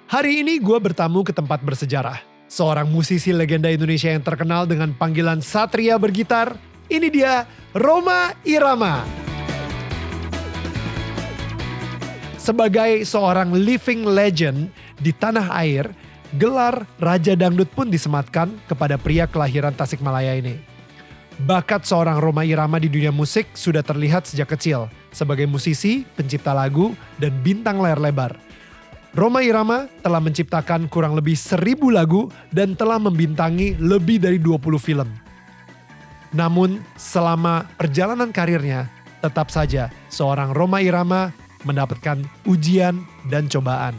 Hari ini gue bertamu ke tempat bersejarah. Seorang musisi legenda Indonesia yang terkenal dengan panggilan Satria Bergitar. Ini dia Rhoma Irama. Sebagai seorang living legend di tanah air, gelar Raja Dangdut pun disematkan kepada pria kelahiran Tasikmalaya ini. Bakat seorang Rhoma Irama di dunia musik sudah terlihat sejak kecil sebagai musisi, pencipta lagu, dan bintang layar lebar. Rhoma Irama telah menciptakan kurang lebih 1.000 lagu dan telah membintangi lebih dari 20 film. Namun selama perjalanan karirnya, tetap saja seorang Rhoma Irama mendapatkan ujian dan cobaan.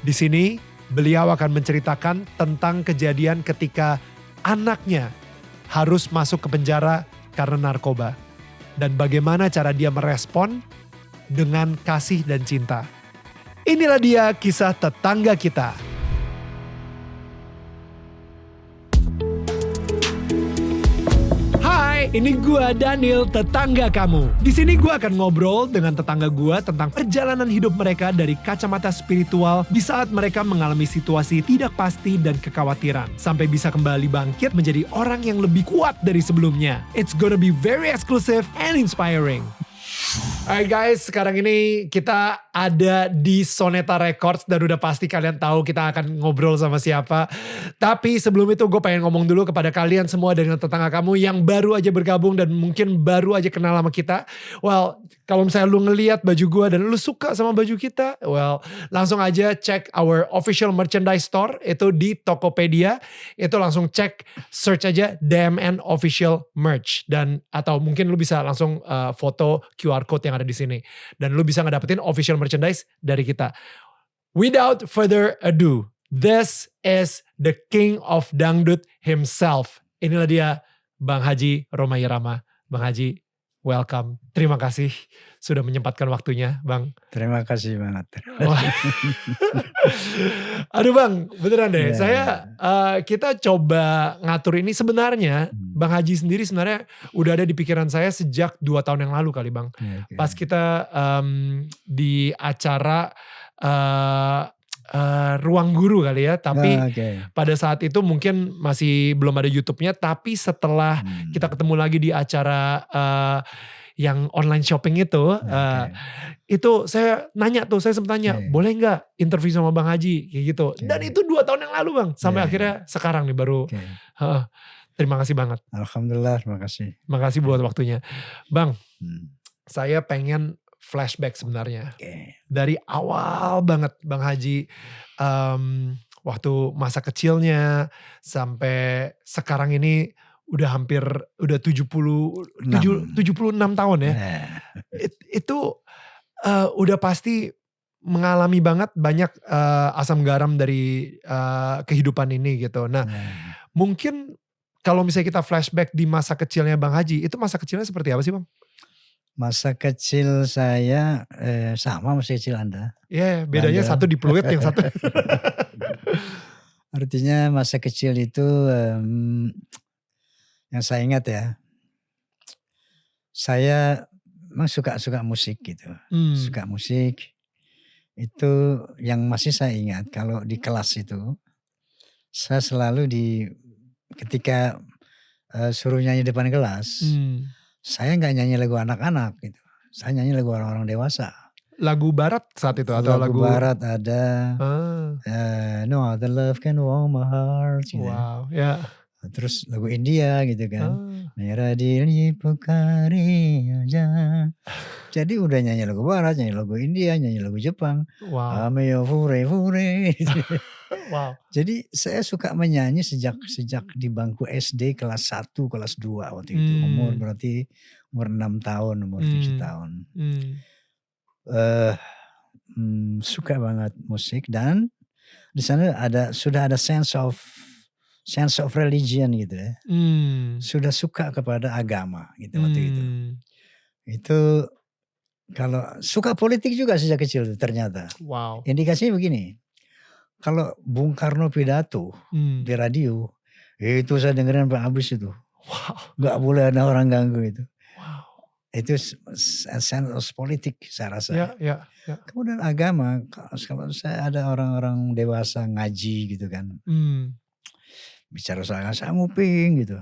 Di sini beliau akan menceritakan tentang kejadian ketika anaknya harus masuk ke penjara karena narkoba. Dan bagaimana cara dia merespon dengan kasih dan cinta. Inilah dia kisah tetangga kita. Hai, ini gua Daniel, tetangga kamu. Di sini gua akan ngobrol dengan tetangga gua tentang perjalanan hidup mereka dari kacamata spiritual di saat mereka mengalami situasi tidak pasti dan kekhawatiran sampai bisa kembali bangkit menjadi orang yang lebih kuat dari sebelumnya. It's gonna be very exclusive and inspiring. Alright guys, sekarang ini kita ada di Soneta Records dan udah pasti kalian tahu kita akan ngobrol sama siapa. Tapi sebelum itu gue pengen ngomong dulu kepada kalian semua dengan tetangga kamu yang baru aja bergabung dan mungkin baru aja kenal sama kita. Well, kalau misalnya lu ngeliat baju gue dan lu suka sama baju kita, well langsung aja cek our official merchandise store itu di Tokopedia. Itu langsung cek, search aja DMN Official Merch. Dan atau mungkin lu bisa langsung foto QR code yang ada di sini. Dan lu bisa ngedapetin official merchandise dari kita. Without further ado, this is the King of Dangdut himself. Inilah dia Bang Haji Rhoma Irama. Bang Haji, welcome. Terima kasih sudah menyempatkan waktunya, Bang. Terima kasih banget. Aduh Bang, beneran deh. Kita coba ngatur ini sebenarnya. Bang Haji sendiri sebenarnya udah ada di pikiran saya sejak 2 tahun yang lalu kali Bang. Pas kita di acara Ruang Guru kali ya. Tapi pada saat itu mungkin masih belum ada YouTube-nya. Tapi setelah kita ketemu lagi di acara yang online shopping itu, itu saya nanya tuh, saya sempat tanya, boleh nggak interview sama Bang Haji kayak gitu. Dan itu 2 tahun yang lalu Bang, sampai akhirnya sekarang nih baru. Terima kasih banget. Alhamdulillah, terima kasih. Makasih buat waktunya. Bang, saya pengen flashback sebenarnya. Dari awal banget Bang Haji, waktu masa kecilnya sampai sekarang ini udah 76 tahun ya. Itu udah pasti mengalami banget banyak asam garam dari kehidupan ini gitu. Nah, mungkin kalau misalnya kita flashback di masa kecilnya Bang Haji, itu masa kecilnya seperti apa sih Bang? Masa kecil saya sama masa kecil Anda. Iya, bedanya satu di Pluit, yang satu. Artinya masa kecil itu yang saya ingat ya, saya memang suka musik gitu. Suka musik, itu yang masih saya ingat kalau di kelas itu, saya selalu ketika suruh nyanyi depan kelas, saya nggak nyanyi lagu anak-anak gitu, saya nyanyi lagu orang-orang dewasa. Lagu barat saat itu atau lagu barat ada, No Other Love Can Warm My Heart gitu. Wow, ya. Terus lagu India gitu kan. Mera dili pukari aja. Jadi udah nyanyi lagu barat, nyanyi lagu India, nyanyi lagu Jepang. Wow. Ameyo fure. Wow. Jadi saya suka menyanyi sejak di bangku SD kelas 1, kelas 2 waktu itu. Umur 6 tahun, umur 7 tahun. Suka banget musik dan di sana sudah ada sense of religion gitu ya. Sudah suka kepada agama gitu waktu itu. Itu kalau suka politik juga sejak kecil ternyata. Wow. Indikasinya begini. Kalau Bung Karno pidato di radio, itu saya dengerin sampai habis itu. Wow. Gak boleh ada orang ganggu itu. Wow. itu sense politik saya rasa. Ya. Kemudian agama, kalau saya ada orang-orang dewasa ngaji gitu kan, bicara saya nguping gitu,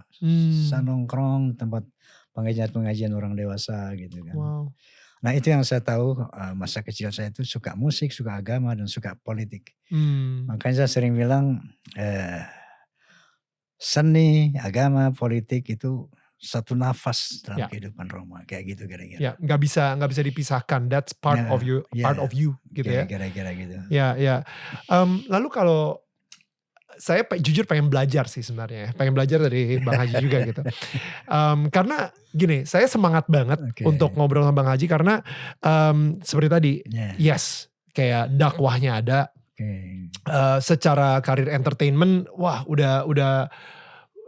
saya nongkrong tempat pengajian orang dewasa gitu kan. Wow. Nah itu yang saya tahu masa kecil saya itu suka musik, suka agama dan suka politik. Makanya saya sering bilang seni, agama, politik itu satu nafas dalam kehidupan Roma, kayak gitu kira-kira. Ya, nggak bisa dipisahkan. That's part of you, gitu ya. Kira-kira gitu. Ya. Lalu kalau saya jujur pengen belajar sih sebenarnya, pengen belajar dari Bang Haji juga gitu. Karena gini, saya semangat banget untuk ngobrol sama Bang Haji karena seperti tadi, yes, kayak dakwahnya ada. Secara karir entertainment, wah udah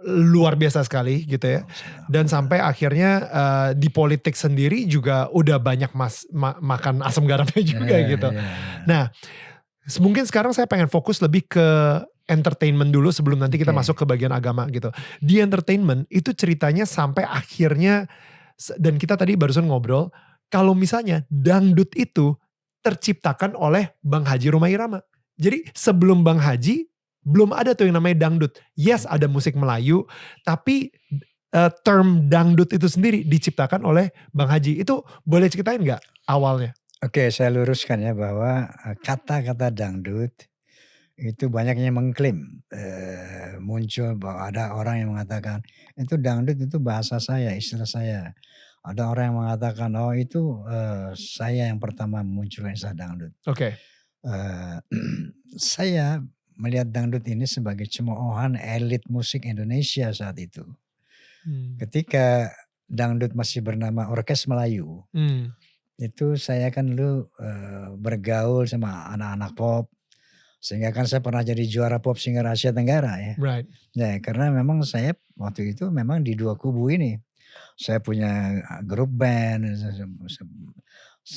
luar biasa sekali gitu ya. Dan sampai akhirnya di politik sendiri juga udah banyak makan asam garamnya juga gitu. Nah, mungkin sekarang saya pengen fokus lebih ke entertainment dulu sebelum nanti kita masuk ke bagian agama gitu. Di entertainment itu ceritanya sampai akhirnya, dan kita tadi barusan ngobrol, kalau misalnya dangdut itu terciptakan oleh Bang Haji Rhoma Irama. Jadi sebelum Bang Haji belum ada tuh yang namanya dangdut. Yes, ada musik Melayu, tapi term dangdut itu sendiri diciptakan oleh Bang Haji. Itu boleh ceritain gak awalnya? Oke, saya luruskan ya bahwa kata-kata dangdut itu banyaknya mengklaim. Muncul bahwa ada orang yang mengatakan itu dangdut itu bahasa saya, istilah saya. Ada orang yang mengatakan oh itu saya yang pertama munculkan istilah dangdut. Saya melihat dangdut ini sebagai cemoohan elit musik Indonesia saat itu. Ketika dangdut masih bernama Orkes Melayu, itu saya kan dulu bergaul sama anak-anak pop, sehingga kan saya pernah jadi juara pop singer Asia Tenggara ya. Right. Ya karena memang saya waktu itu memang di dua kubu ini, saya punya grup band,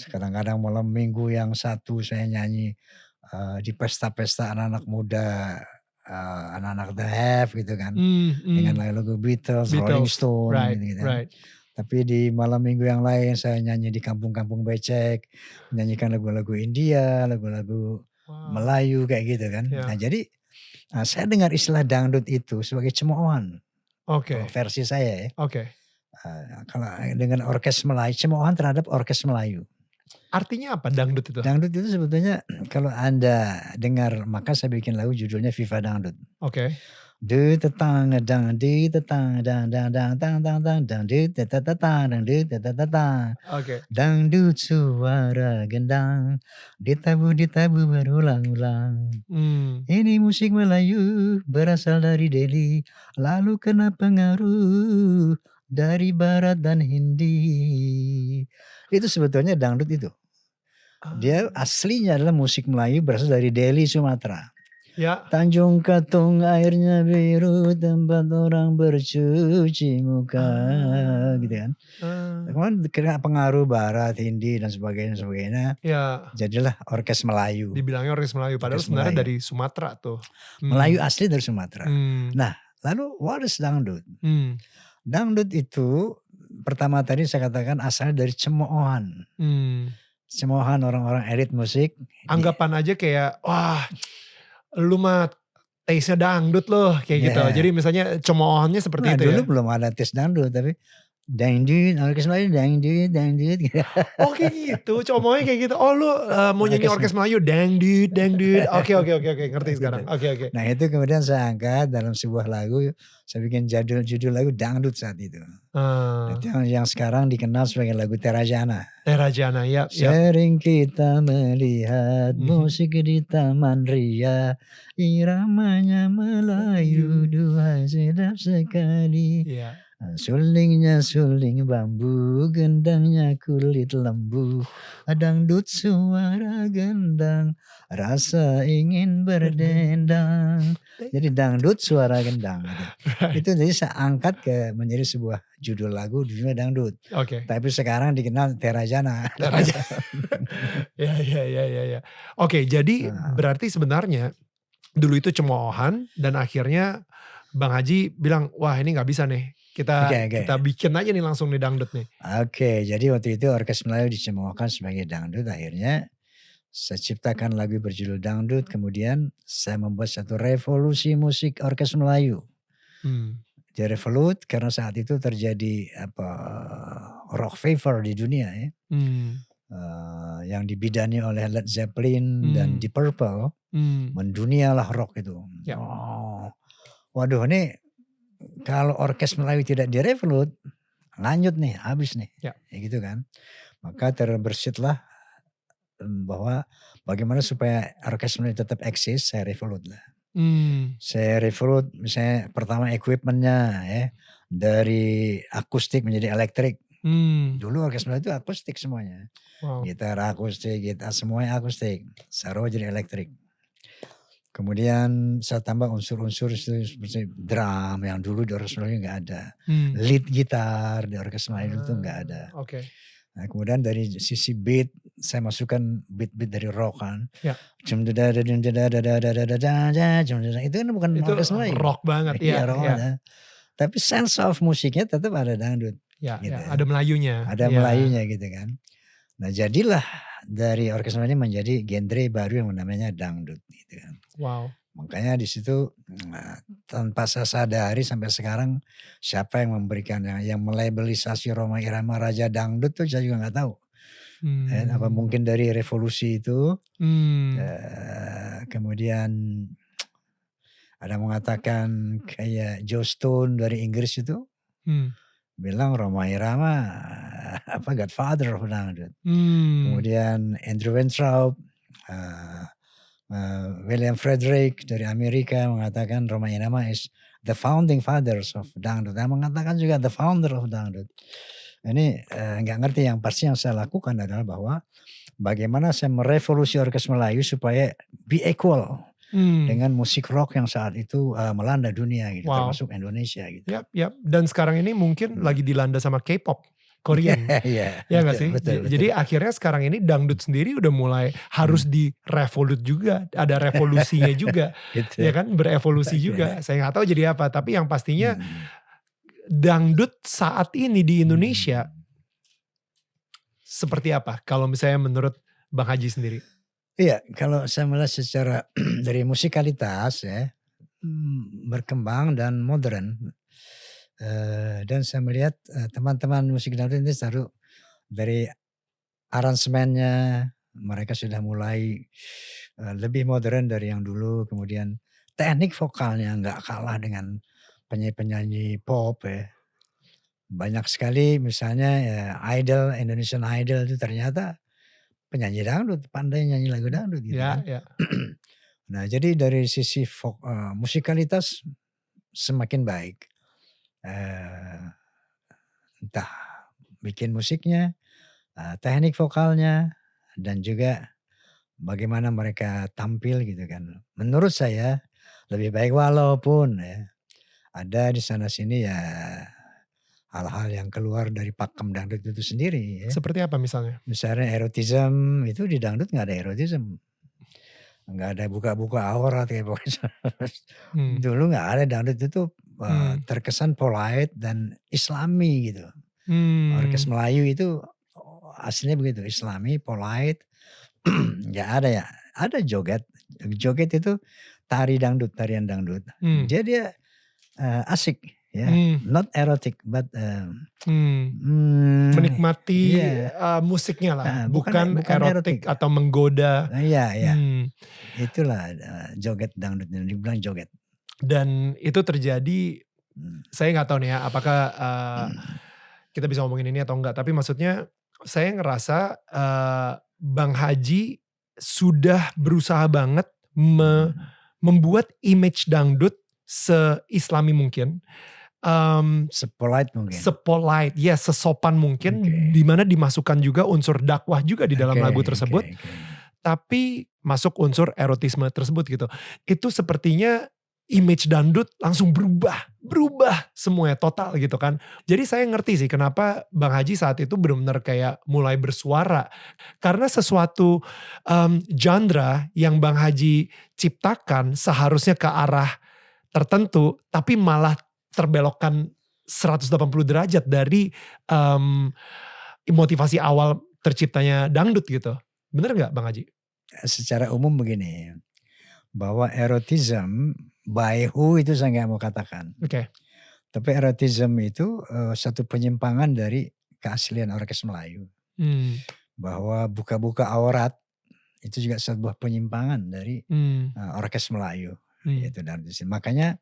kadang-kadang malam minggu yang satu saya nyanyi di pesta-pesta anak-anak muda, anak-anak The Have gitu kan, dengan lagu Beatles, Rolling Stone gitu. Right. Tapi di malam minggu yang lain saya nyanyi di kampung-kampung becek, menyanyikan lagu-lagu India, lagu-lagu Melayu kayak gitu kan. Nah jadi saya dengar istilah dangdut itu sebagai cemoohan. Versi saya ya. Kalau dengan orkes Melayu, cemoohan terhadap orkes Melayu. Artinya apa dangdut itu? Dangdut itu sebetulnya kalau Anda dengar, maka saya bikin lagu judulnya Viva Dangdut. De tetang dang di tetang dang dang dang dang dang dang dang de tetatang dang de tetatang. Dangdut suara gendang ditabu berulang-ulang. Ini musik Melayu berasal dari Delhi, lalu kena pengaruh dari Barat dan Hindi. Itu sebetulnya dangdut itu. Dia aslinya adalah musik Melayu berasal dari Delhi, Sumatera. Tanjung Katung airnya biru, tempat orang bercuci muka, gitu kan. Kemudian kena pengaruh Barat, Hindi dan sebagainya. Jadilah orkes Melayu. Dibilangnya orkes Melayu, padahal sebenarnya dari Sumatera tuh. Melayu asli dari Sumatera. Nah, lalu what is dangdut? Dangdut itu pertama tadi saya katakan asalnya dari cemoohan. Cemoohan orang-orang elit musik. Anggapan aja kayak, wah lu mah taste-nya dangdut loh, kayak gitu. Jadi misalnya cemoohannya seperti itu dulu belum ada taste dangdut, tapi dangdut, orkes Melayu dangdut. Oh kayak gitu, cemoohnya kayak gitu. Oh lu mau nyanyi orkes Melayu dangdut. Oke, ngerti sekarang. Oke. Nah itu kemudian saya angkat dalam sebuah lagu, saya bikin judul lagu dangdut saat itu. Itu yang sekarang dikenal sebagai lagu Terajana. Ya. Sering kita melihat musik di Taman Ria, iramanya Melayu, dua sedap sekali. Sulingnya suling bambu, gendangnya kulit lembu, dangdut suara gendang, rasa ingin berdendang. Jadi dangdut suara gendang. Itu jadi saya angkat menjadi sebuah judul lagu, judulnya dangdut. Tapi sekarang dikenal Terajana. Ya. Oke, jadi berarti sebenarnya dulu itu cemoohan dan akhirnya Bang Haji bilang, wah ini gak bisa nih. Kita bikin aja nih langsung nih dangdut nih. Oke, jadi waktu itu Orkes Melayu dicemoohkan sebagai dangdut. Akhirnya saya ciptakan lagu berjudul Dangdut. Kemudian saya membuat satu revolusi musik Orkes Melayu. Dia revolut karena saat itu terjadi rock fever di dunia ya. Yang dibidani oleh Led Zeppelin dan Deep Purple. Mendunialah rock itu. Ya. Waduh, ini kalau Orkes Melayu tidak direvolut, lanjut nih, habis nih. Ya. Gitu kan. Maka terbersitlah bahwa bagaimana supaya Orkes Melayu tetap eksis, saya revolut lah. Saya revolut misalnya pertama equipmentnya ya, dari akustik menjadi elektrik. Dulu Orkes Melayu itu akustik semuanya. Wow. Gitar akustik, gitar semuanya akustik. Saya rubah jadi elektrik. Kemudian saya tambah unsur-unsur seperti drum yang dulu di Orkes Melayu nggak ada. Lead gitar di Orkes Melayu itu nggak ada. Oke. Nah, kemudian dari sisi beat saya masukkan beat-beat dari rock kan. Ya. Itu kan bukan Orkes Melayu. Rock banget ya. Rock ya. ya. Tapi sense of musiknya tetap ada dangdut. Ya, gitu. ada Melayunya. Ada Melayunya gitu kan. Nah jadilah dari Orkes Melayu menjadi genre baru yang namanya dangdut gitu kan. Wow. Makanya di situ tanpa saya sadari sampai sekarang siapa yang memberikan yang melabelisasi Rhoma Irama Raja Dangdut tuh saya juga nggak tahu. Apa mungkin dari revolusi itu. Kemudian ada mengatakan kayak Joe Stone dari Inggris itu bilang Rhoma Irama Godfather of Dangdut. Kemudian Andrew Weintraub, William Frederick dari Amerika mengatakan Rhoma Irama is the founding fathers of Dangdut. Dia mengatakan juga the founder of Dangdut. Ini nggak ngerti, yang pasti yang saya lakukan adalah bahwa bagaimana saya merevolusi Orkes Melayu supaya be equal dengan musik rock yang saat itu melanda dunia gitu, termasuk Indonesia gitu. Yap. Dan sekarang ini mungkin lagi dilanda sama K-pop. Korean. Ya nggak sih? Betul. Jadi akhirnya sekarang ini dangdut sendiri udah mulai harus direvolut juga. Ada revolusinya juga. Gitu. Ya kan? Berevolusi juga. Saya nggak tahu jadi apa. Tapi yang pastinya dangdut saat ini di Indonesia seperti apa? Kalau misalnya menurut Bang Haji sendiri. Iya, kalau saya melihat secara dari musikalitas ya, berkembang dan modern. Dan saya melihat teman-teman musik dangdut ini dari aransemennya mereka sudah mulai lebih modern dari yang dulu. Kemudian teknik vokalnya nggak kalah dengan penyanyi-penyanyi pop ya. Banyak sekali misalnya ya, Indonesian Idol itu ternyata penyanyi dangdut, pandai nyanyi lagu dangdut gitu kan. Nah jadi dari sisi musikalitas semakin baik. Entah bikin musiknya, teknik vokalnya, dan juga bagaimana mereka tampil gitu kan. Menurut saya lebih baik, walaupun ya ada di sana sini ya hal-hal yang keluar dari pakem dangdut itu sendiri ya. Seperti apa misalnya? Misalnya erotisme, itu di dangdut nggak ada erotisme. Nggak ada buka-buka aurat kayak pokoknya. Dulu nggak ada, dangdut itu terkesan polite dan islami gitu. Orkes Melayu itu aslinya begitu, islami, polite. Nggak ada ya, ada joget. Joget itu tarian dangdut. Dia asik ya, not erotic but menikmati musiknya lah, bukan erotik atau menggoda. Iya. Itulah joget dangdut, yang dibilang joget. Dan itu terjadi, saya nggak tahu nih ya apakah kita bisa ngomongin ini atau enggak, tapi maksudnya saya ngerasa Bang Haji sudah berusaha banget membuat image dangdut se-islami mungkin. Sepolite mungkin. Sesopan mungkin, dimana dimasukkan juga unsur dakwah juga di dalam lagu tersebut. Tapi masuk unsur erotisme tersebut gitu. Itu sepertinya image dangdut langsung berubah semuanya total gitu kan. Jadi saya ngerti sih kenapa Bang Haji saat itu benar-benar kayak mulai bersuara. Karena sesuatu genre yang Bang Haji ciptakan seharusnya ke arah tertentu, tapi malah terbelokkan 180 derajat dari motivasi awal terciptanya dangdut gitu. Bener gak Bang Haji? Secara umum begini, bahwa erotism by who itu saya nggak mau katakan. Oke. Tapi erotism itu satu penyimpangan dari keaslian orkes Melayu. Bahwa buka-buka aurat itu juga sebuah penyimpangan dari orkes Melayu. Yaitu dangdut. Makanya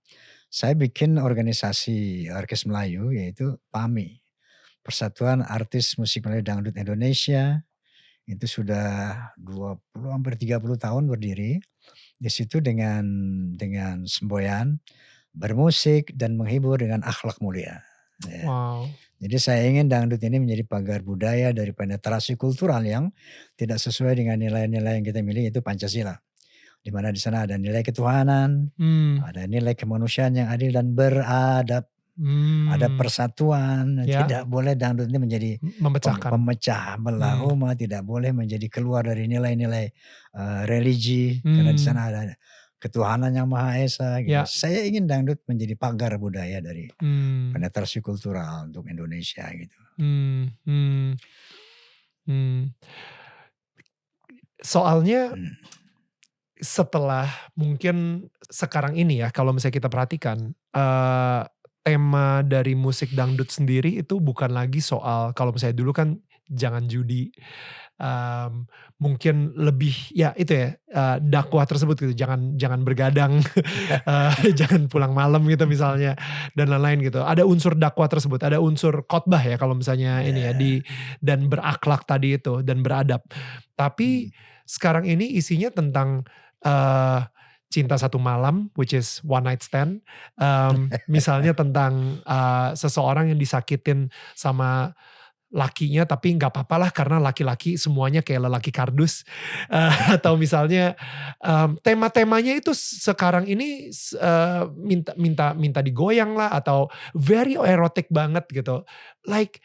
saya bikin organisasi orkes Melayu yaitu PAMI. Persatuan Artis Musik Melayu Dangdut Indonesia. Itu sudah 20 hampir 30 tahun berdiri. Di situ dengan semboyan bermusik dan menghibur dengan akhlak mulia. Ya. Wow. Jadi saya ingin dangdut ini menjadi pagar budaya dari penetrasi kultural yang tidak sesuai dengan nilai-nilai yang kita miliki, itu Pancasila. Di mana di sana ada nilai ketuhanan, ada nilai kemanusiaan yang adil dan beradab. Ada persatuan, tidak boleh dangdut ini menjadi pemecah belah umat, tidak boleh menjadi keluar dari nilai-nilai religi, karena di sana ada ketuhanan yang Maha Esa. Gitu. Saya ingin dangdut menjadi pagar budaya dari penetrasi kultural untuk Indonesia gitu. Soalnya setelah mungkin sekarang ini ya, kalau misalnya kita perhatikan tema dari musik dangdut sendiri itu bukan lagi soal, kalau misalnya dulu kan jangan judi, mungkin lebih ya itu ya dakwah tersebut gitu, jangan bergadang, jangan pulang malam gitu misalnya dan lain-lain gitu. Ada unsur dakwah tersebut, ada unsur khotbah ya kalau misalnya ini ya dan berakhlak tadi itu dan beradab. Tapi sekarang ini isinya tentang cinta satu malam, which is one night stand. Misalnya tentang seseorang yang disakitin sama lakinya, tapi nggak apa-apa lah karena laki-laki semuanya kayak lelaki kardus. Atau misalnya tema-temanya itu sekarang ini minta digoyang lah, atau very erotic banget gitu. Like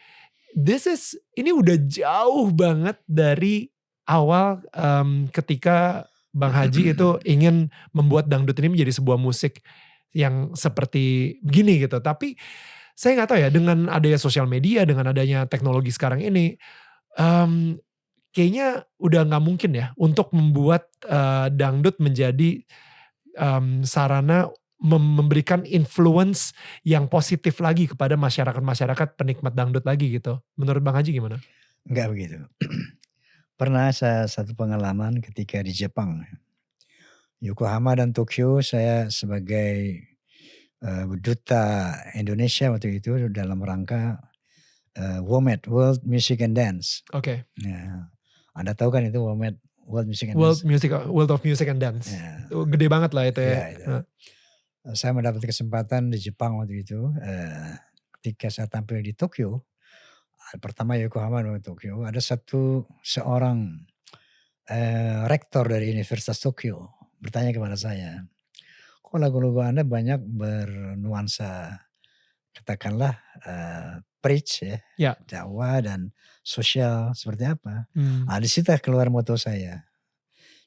ini udah jauh banget dari awal ketika Bang Haji itu ingin membuat dangdut ini menjadi sebuah musik yang seperti begini gitu. Tapi saya nggak tahu ya, dengan adanya sosial media, dengan adanya teknologi sekarang ini, kayaknya udah nggak mungkin ya untuk membuat dangdut menjadi sarana memberikan influence yang positif lagi kepada masyarakat penikmat dangdut lagi gitu. Menurut Bang Haji gimana? Enggak begitu. Pernah saya satu pengalaman ketika di Jepang, Yokohama dan Tokyo, saya sebagai duta Indonesia waktu itu dalam rangka WOMED, World Music and Dance. Oke. Ya, Anda tahu kan itu WOMED, World Music and Dance? World of Music and Dance. Ya. Gede banget lah itu ya. Itu. Saya mendapat kesempatan di Jepang waktu itu, ketika saya tampil di Tokyo. Pertama Yokohama dan Tokyo, ada seorang rektor dari Universitas Tokyo bertanya kepada saya, kok lagu-lagu Anda banyak bernuansa katakanlah preach ya, dakwah dan sosial, seperti apa? Di situ keluar moto saya,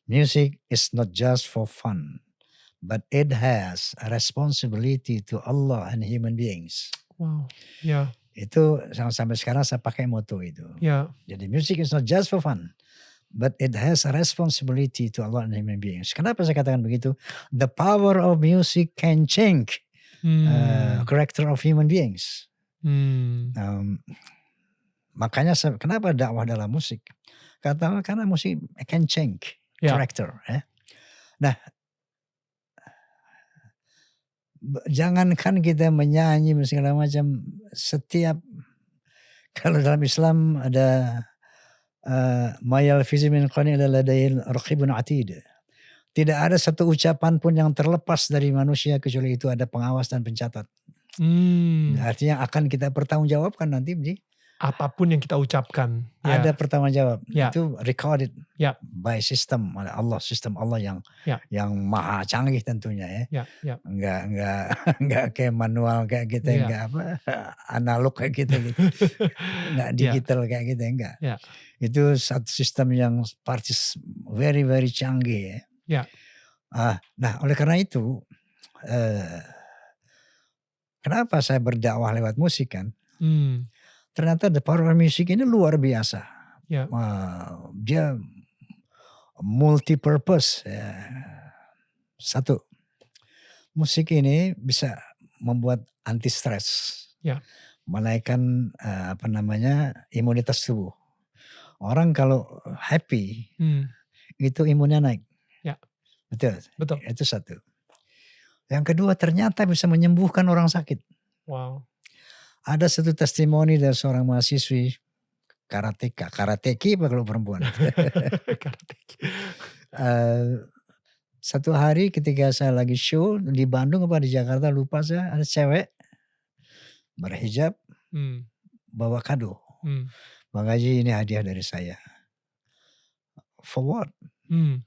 music is not just for fun, but it has a responsibility to Allah and human beings. Wow, ya. Itu sampai sekarang saya pakai moto itu. Jadi music is not just for fun, but it has a responsibility to Allah and human beings. Kenapa saya katakan begitu? The power of music can change character of human beings. Makanya kenapa dakwah dalam musik? Karena musik can change character. Nah, jangankan kita menyanyi segala macam, setiap kalau dalam Islam ada mayal fizi min qani ila ladayil raqibun atid. Tidak ada satu ucapan pun yang terlepas dari manusia kecuali itu ada pengawas dan pencatat. Artinya akan kita pertanggungjawabkan nanti di apapun yang kita ucapkan. Ada pertanggungjawab. Itu recorded by sistem Allah yang maha canggih tentunya ya. Enggak kayak manual kayak kita, enggak analog kayak kita gitu. Enggak digital kayak kita, enggak. Itu satu sistem yang very very canggih ya. Nah, oleh karena itu kenapa saya berdakwah lewat musik kan? Hmm. Ternyata the power of music ini luar biasa. Ya. Dia multi purpose. Ya. Satu, musik ini bisa membuat anti stres. Ya. Menaikkan imunitas tubuh. Orang kalau happy itu imunnya naik. Ya. Betul. Betul. Itu satu. Yang kedua, ternyata bisa menyembuhkan orang sakit. Wow. Ada satu testimoni dari seorang mahasiswi karateki apa kalau perempuan? Karateki. Satu hari ketika saya lagi show di Bandung apa di Jakarta lupa saya, ada cewek berhijab bawa kado. Bang Haji, ini hadiah dari saya. For what?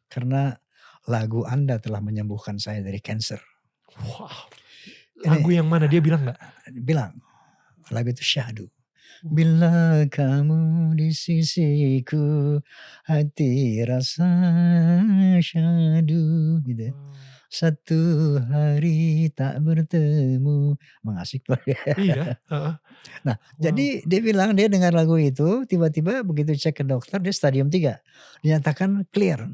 Karena lagu Anda telah menyembuhkan saya dari cancer. Wow. Lagu yang mana dia bilang nggak? Bilang. Lagu itu Syahdu. Bila kamu di sisiku, hati rasa syahdu, gitu. Satu hari tak bertemu, mengasik banget. Iya. Nah, jadi dia bilang dia dengar lagu itu, tiba-tiba begitu cek ke dokter dia stadium 3, dinyatakan clear.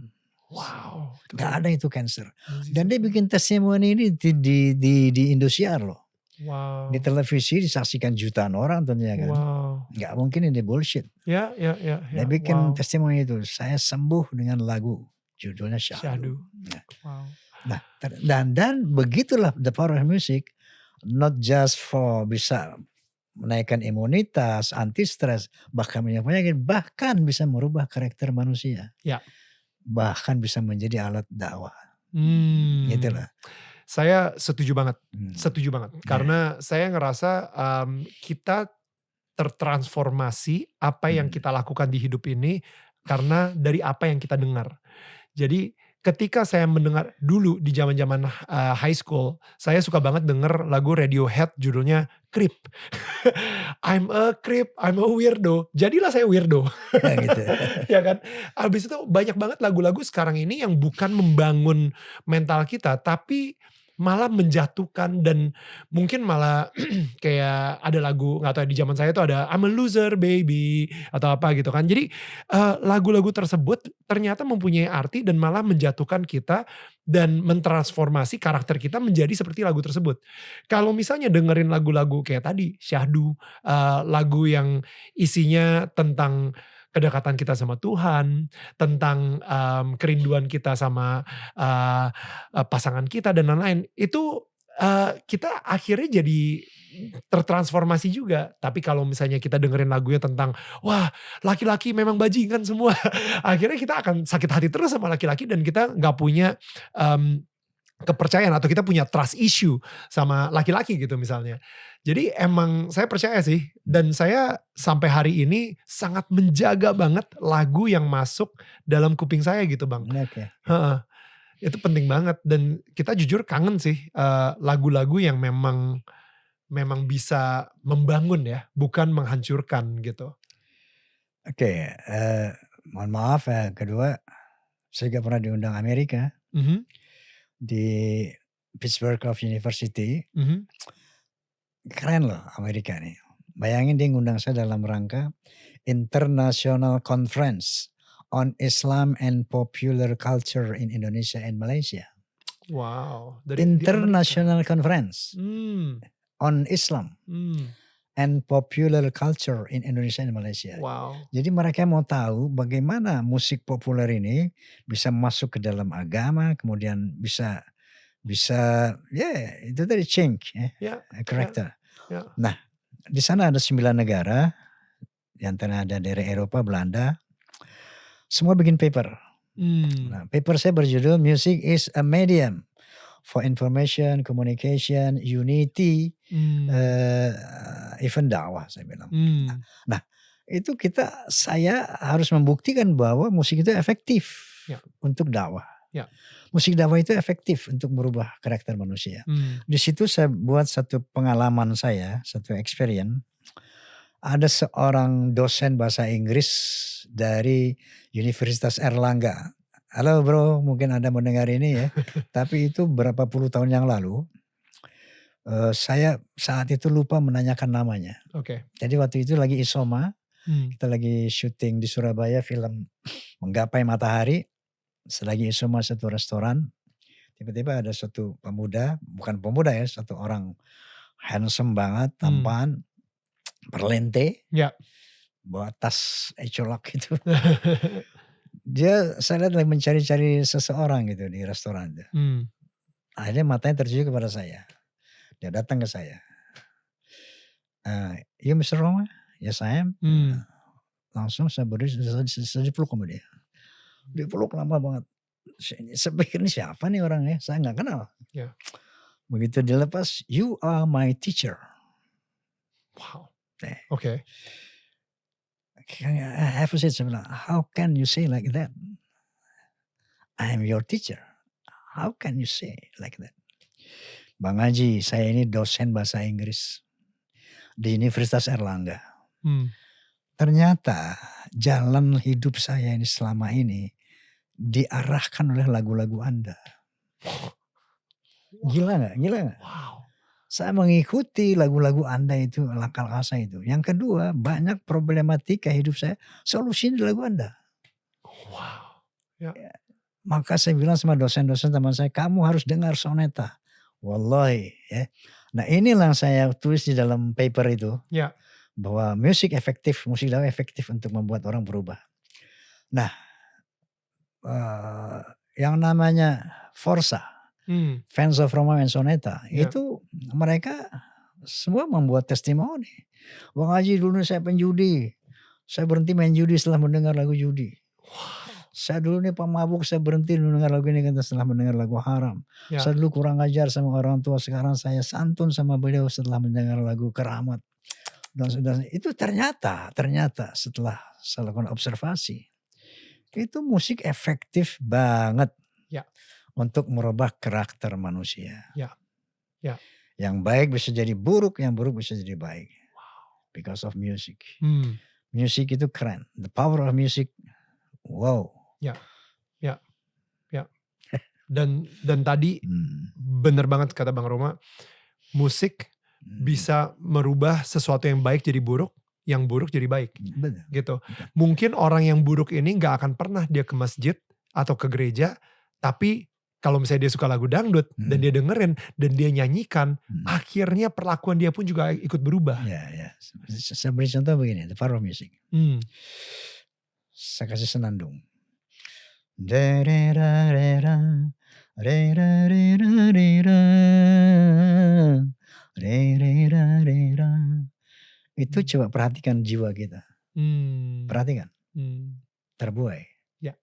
Wow. Gak ada itu cancer. Dan dia bikin testimoni ini di Indosiar loh. Wow. Di televisi disaksikan jutaan orang tentunya kan. Wow. Gak mungkin ini bullshit. Ya. Dia bikin testimoni itu. Saya sembuh dengan lagu. Judulnya Syahdu. Wow. Nah, dan begitulah the power of music. Not just for bisa menaikkan imunitas, anti stres, bahkan penyakit, bahkan bisa merubah karakter manusia. Ya. Bahkan bisa menjadi alat dakwah. Itulah. Saya setuju banget, karena saya ngerasa kita tertransformasi apa yang kita lakukan di hidup ini karena dari apa yang kita dengar. Jadi ketika saya mendengar dulu di zaman-zaman high school, saya suka banget denger lagu Radiohead judulnya Creep. I'm a creep, I'm a weirdo. Jadilah saya weirdo. Ya, gitu. Ya kan? Habis itu banyak banget lagu-lagu sekarang ini yang bukan membangun mental kita, tapi malah menjatuhkan dan mungkin malah kayak ada lagu nggak tahu di zaman saya itu ada I'm a loser baby atau apa gitu kan. Jadi lagu-lagu tersebut ternyata mempunyai arti dan malah menjatuhkan kita dan mentransformasi karakter kita menjadi seperti lagu tersebut. Kalau misalnya dengerin lagu-lagu kayak tadi Syahdu, lagu yang isinya tentang kedekatan kita sama Tuhan, tentang kerinduan kita sama pasangan kita dan lain-lain, itu kita akhirnya jadi tertransformasi juga. Tapi kalau misalnya kita dengerin lagunya tentang wah laki-laki memang bajingan semua, akhirnya kita akan sakit hati terus sama laki-laki dan kita nggak punya kepercayaan atau kita punya trust issue sama laki-laki gitu misalnya. Jadi emang saya percaya sih dan saya sampai hari ini sangat menjaga banget lagu yang masuk dalam kuping saya gitu Bang. Okay. Itu penting banget dan kita jujur kangen sih lagu-lagu yang memang bisa membangun ya, bukan menghancurkan gitu. Oke, mohon maaf ya, kedua saya juga pernah diundang Amerika. Di Pittsburgh University. Keren loh Amerika nih. Bayangin dia ngundang saya dalam rangka International Conference on Islam and Popular Culture in Indonesia and Malaysia. Wow. International Conference on Islam and Popular Culture in Indonesia and Malaysia. Wow. Jadi mereka mau tahu bagaimana musik populer ini bisa masuk ke dalam agama, kemudian bisa itu tadi change karakter. Nah, di sana ada 9 negara, di antara ada dari Eropa, Belanda, semua bikin paper. Nah, paper saya berjudul Music is a Medium for Information, Communication, Unity, even dakwah saya bilang. Nah, itu saya harus membuktikan bahwa musik itu efektif untuk dakwah. Musik dakwah itu efektif untuk merubah karakter manusia. Di situ saya buat satu pengalaman saya, satu experience. Ada seorang dosen bahasa Inggris dari Universitas Erlangga. Halo bro, mungkin Anda mendengar ini ya. Tapi itu berapa puluh tahun yang lalu. Saya saat itu lupa menanyakan namanya. Oke. Jadi waktu itu lagi Isoma, Hmm. kita lagi syuting di Surabaya film Menggapai Matahari. Selagi Isoma satu restoran, tiba-tiba ada suatu pemuda, bukan pemuda ya, satu orang handsome banget, tampan, berlente, Ya. bawa tas ecolak gitu. Saya lihat lagi mencari-cari seseorang gitu di restoran itu. Akhirnya matanya tertuju kepada saya. Dia datang ke saya. "You Mr. Roma?" "Yes, I am." Langsung saya berdiri, saya dipeluk sama dia. Dipeluk lama banget. Saya pikir ini siapa nih orangnya, saya nggak kenal. Ya. Begitu dilepas, "You are my teacher." Wow. Eh. Oke. I have to say, saya bilang, "How can you say like that? I am your teacher. How can you say like that?" "Bang Haji, saya ini dosen bahasa Inggris di Universitas Erlangga. Ternyata jalan hidup saya ini selama ini diarahkan oleh lagu-lagu Anda." Gila nggak? Gila nggak? Wow. Saya mengikuti lagu-lagu Anda itu, langkah-langkah saya itu. Yang kedua, banyak problematika hidup saya, solusinya di lagu Anda. Wow. Ya. Maka saya bilang sama dosen-dosen teman saya, "Kamu harus dengar soneta." Wallahi ya. Nah inilah yang saya tulis di dalam paper itu. Ya. Bahwa musik dakwah efektif untuk membuat orang berubah. Nah, yang namanya Forza, Fans of Roma and Soneta, itu mereka semua membuat testimoni. "Bang Haji, dulu saya penjudi. Saya berhenti main judi setelah mendengar lagu judi. Saya dulu nih pemabuk, saya berhenti mendengar lagu ini setelah mendengar lagu haram. Saya dulu kurang ajar sama orang tua, sekarang saya santun sama beliau setelah mendengar lagu keramat." Dan sudah itu ternyata setelah saya lakukan observasi, itu musik efektif banget untuk merubah karakter manusia. Yang baik bisa jadi buruk, yang buruk bisa jadi baik. Because of music. Music itu keren. The power of music. Wow. Ya. Dan tadi bener banget kata Bang Roma, musik bisa merubah sesuatu yang baik jadi buruk, yang buruk jadi baik. Betul. Gitu. Mungkin orang yang buruk ini gak akan pernah dia ke masjid atau ke gereja, tapi kalau misalnya dia suka lagu dangdut dan dia dengerin dan dia nyanyikan, akhirnya perlakuan dia pun juga ikut berubah. Ya. Saya beri contoh begini, the power of music. Saya kasih senandung. Itu coba perhatikan jiwa kita. Perhatikan. Terbuai. Ya.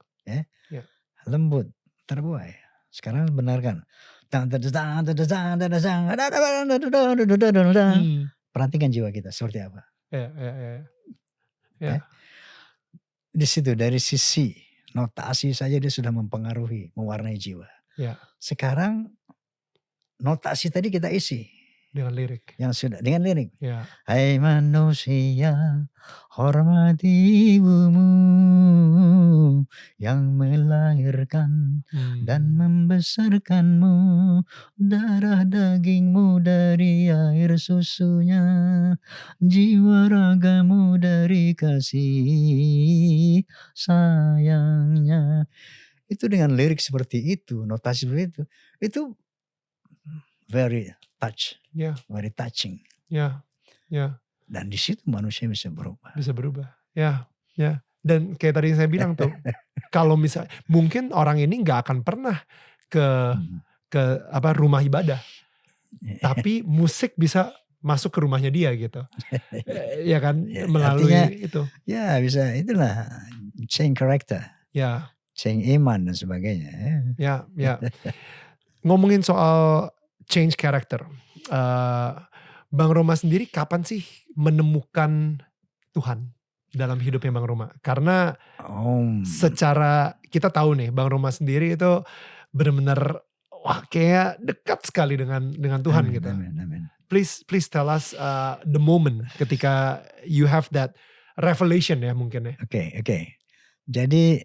Lembut, terbuai. Sekarang benarkan. Perhatikan jiwa kita seperti apa. Ya. Di situ dari sisi notasi saja dia sudah mempengaruhi, mewarnai jiwa. Sekarang notasi tadi kita isi dengan lirik. Yang sudah dengan lirik. Hai manusia, hormati ibumu yang melahirkan dan membesarkanmu, darah dagingmu dari air susunya, jiwa ragamu dari kasih sayangnya. Itu dengan lirik seperti itu, notasi seperti itu very very touching. Dan di situ manusia bisa berubah. Ya. Dan kayak tadi saya bilang tuh, kalau misalnya mungkin orang ini nggak akan pernah ke rumah ibadah, tapi musik bisa masuk ke rumahnya dia gitu, ya kan, melalui artinya, itu. Ya bisa, itulah change character, change iman dan sebagainya. Ya. Ngomongin soal change character, Bang Roma sendiri kapan sih menemukan Tuhan dalam hidupnya Bang Roma? Karena secara kita tahu nih, Bang Roma sendiri itu benar-benar kayak dekat sekali dengan Tuhan. Amin, gitu. Amin. Please tell us the moment ketika you have that revelation ya mungkin ya. Oke. Jadi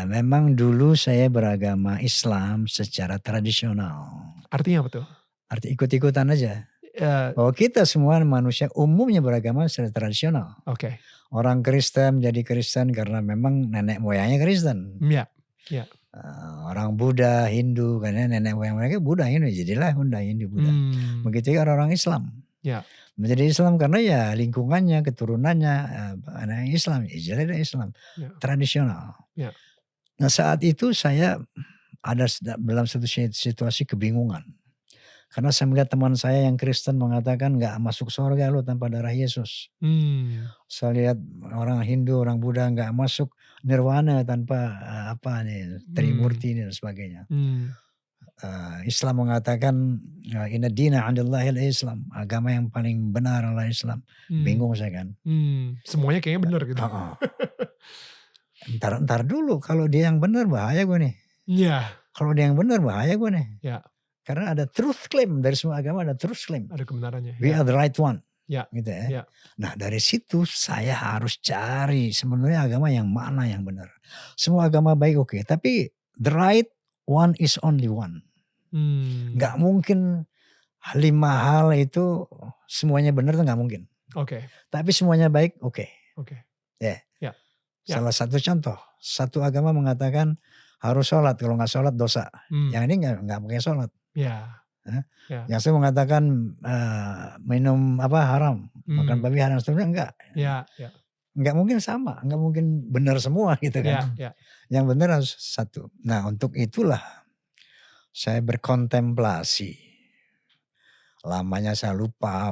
memang dulu saya beragama Islam secara tradisional. Artinya apa tuh? Arti ikut-ikutan aja. Eh, Bahwa kita semua manusia umumnya beragama secara tradisional. Oke. Orang Kristen jadi Kristen karena memang nenek moyangnya Kristen. Ya. Orang Buddha, Hindu karena nenek moyang mereka Buddha, Hindu, jadilah Buddha, Hindu, Buddha. Begitu juga orang Islam. Ya. Menjadi Islam karena ya lingkungannya, keturunannya anak Islam, jadi Islam tradisional. Ya. Nah saat itu saya ada dalam satu situasi kebingungan. Karena saya melihat teman saya yang Kristen mengatakan nggak masuk surga lo tanpa darah Yesus. Saya lihat orang Hindu, orang Buddha nggak masuk nirwana tanpa Trimurti dan sebagainya. Islam mengatakan inna dina 'indallahil Islam, agama yang paling benar adalah Islam. Bingung saya kan. Semuanya kayaknya benar gitu. Ntar dulu kalau dia yang benar bahaya gue nih. Iya. Kalau dia yang benar bahaya gue nih. Ya. Karena ada truth claim, dari semua agama ada truth claim. Ada kebenarannya. We are the right one. Ya. Gitu ya. Ya. Nah dari situ saya harus cari sebenarnya agama yang mana yang benar. Semua agama baik oke. Tapi the right one is only one. Gak mungkin 5 hal itu semuanya benar tuh gak mungkin. Oke. Tapi semuanya baik oke. Ya. Salah satu contoh. Satu agama mengatakan harus sholat. Kalau gak sholat dosa. Yang ini gak pakai sholat. Ya. Yang saya mengatakan minum haram, makan babi haram, sebenarnya enggak. Enggak mungkin sama, enggak mungkin benar semua gitu kan. Yang benar harus satu. Nah untuk itulah saya berkontemplasi. Lamanya saya lupa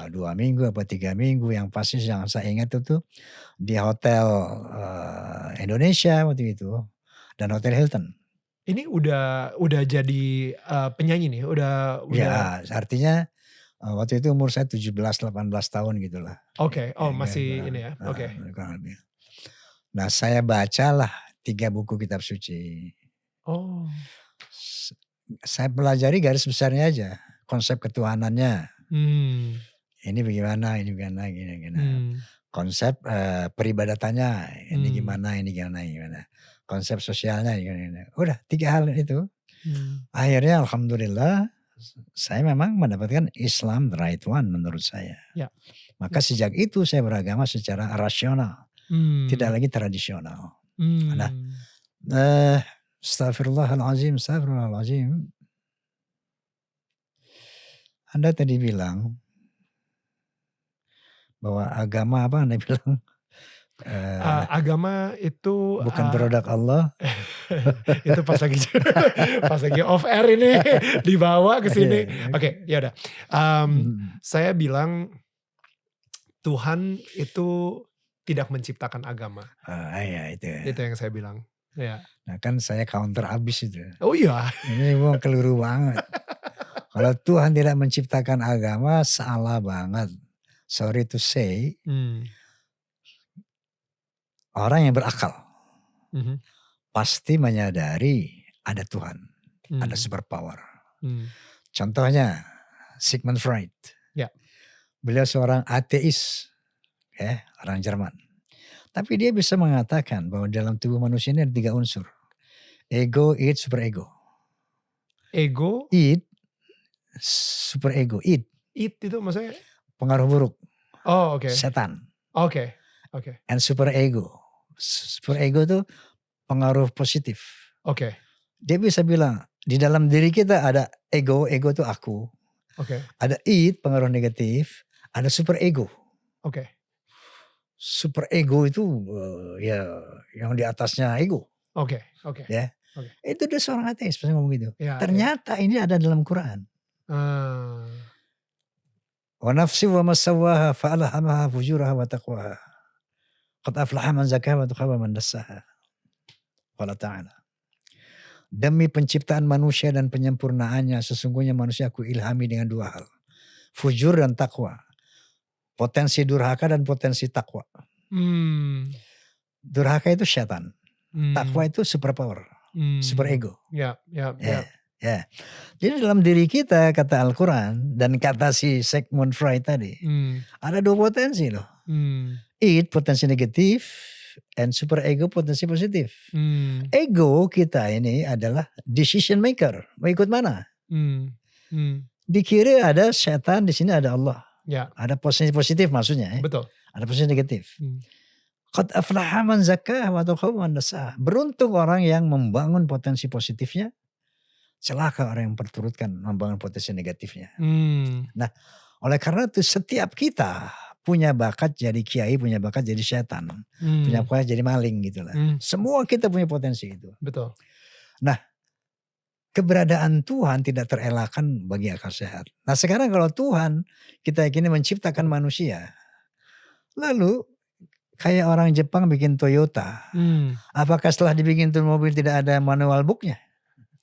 2 minggu 3 minggu. Yang pasti yang saya ingat itu di hotel Indonesia waktu itu dan Hotel Hilton. Ini udah jadi penyanyi nih, udah. Ya, artinya waktu itu umur saya 17-18 tahun gitulah. Oke, masih ini ya. Oke. Nah, saya bacalah 3 buku kitab suci. Oh. Saya pelajari garis besarnya aja, konsep ketuhanannya. Ini bagaimana, gini. Konsep peribadatannya, ini gimana. Konsep sosialnya gimana. Udah 3 hal itu. Akhirnya alhamdulillah saya memang mendapatkan Islam the right one menurut saya. Ya. Maka sejak itu saya beragama secara rasional. Tidak lagi tradisional. Nah, Astagfirullahaladzim. Anda tadi bilang bahwa agama apa Anda bilang? Agama itu bukan produk Allah. Itu pas lagi off air ini dibawa ke sini. Oke, ya udah. Saya bilang Tuhan itu tidak menciptakan agama. Iya itu. Itu yang saya bilang. Ya. Nah kan saya counter abis itu. Oh iya. Ini mau keliru banget. Kalau Tuhan tidak menciptakan agama salah banget. Sorry to say. Orang yang berakal pasti menyadari ada Tuhan, ada superpower. Contohnya Sigmund Freud. Ya. Beliau seorang ateis, orang Jerman. Tapi dia bisa mengatakan bahwa dalam tubuh manusia ini ada 3 unsur. Ego, id, superego. Ego, id, superego. Id itu maksudnya? Pengaruh buruk. Oh oke. Setan. Oke. And superego. Superego itu pengaruh positif. Oke. Dia bisa bilang di dalam diri kita ada ego itu aku. Ada id pengaruh negatif, ada superego. Superego itu ya yang di atasnya ego. Ya. Itu dia seorang ateis pasti ngomong gitu. Ternyata ini ada dalam Quran. Wa nafsi wa ma sawwaha fa alhamaha fujuraha wa taqwaha. Qad aflaha man zakkaha wa khaba man dassaha. Qala ta'ala. Demi penciptaan manusia dan penyempurnaannya sesungguhnya manusia aku ilhami dengan 2 hal. Fujur dan takwa. Potensi durhaka dan potensi takwa. Durhaka itu setan. Takwa itu superpower. Superego. Ya. Jadi dalam diri kita kata Al-Quran dan kata si Sigmund Freud tadi ada 2 potensi loh. Id potensi negatif and superego potensi positif. Ego kita ini adalah decision maker. Mau ikut mana? Di kiri ada setan, di sini ada Allah. Ya, Ada posisi positif maksudnya. betul. Ada posisi negatif. Qad aflaha man zakkaha wa khaba man dassaha. Beruntung orang yang membangun potensi positifnya. Celaka orang yang perturutkan membangun potensi negatifnya. Nah, oleh karena itu setiap kita punya bakat jadi kiai, punya bakat jadi setan, punya bakat jadi maling gitu lah. Semua kita punya potensi itu. Betul. Nah, keberadaan Tuhan tidak terelakkan bagi akal sehat. Nah, sekarang kalau Tuhan kita yakini menciptakan manusia, lalu kayak orang Jepang bikin Toyota, apakah setelah dibikin tuh mobil tidak ada manual booknya?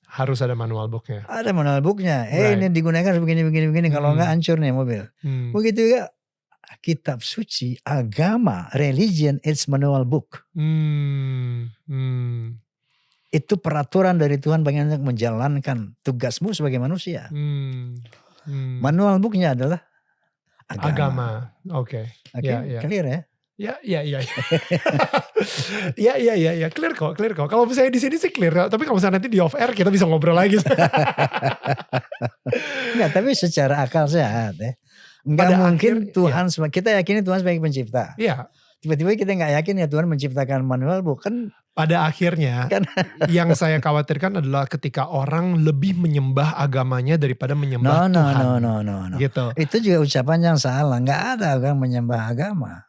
Harus ada manual booknya. Ada manual booknya. Right. Ini digunakan begini. Kalau enggak hancur nih mobil. Begitu juga kitab suci, agama, religion, it's manual book. Itu peraturan dari Tuhan bagaimana menjalankan tugasmu sebagai manusia. Manual booknya adalah agama. Oke. Oke, clear ya? Ya. Ya, clear kok. Kalau misalnya di sini sih clear, tapi kalau misalnya nanti di off air kita bisa ngobrol lagi. Enggak, tapi secara akal sehat ya. Enggak mungkin Tuhan, kita yakini Tuhan sebagai pencipta. Iya. Tiba-tiba kita enggak yakin ya Tuhan menciptakan manual book kan. Pada akhirnya yang saya khawatirkan adalah ketika orang lebih menyembah agamanya daripada menyembah Tuhan. No. Gitu. Itu juga ucapan yang salah. Enggak ada orang menyembah agama.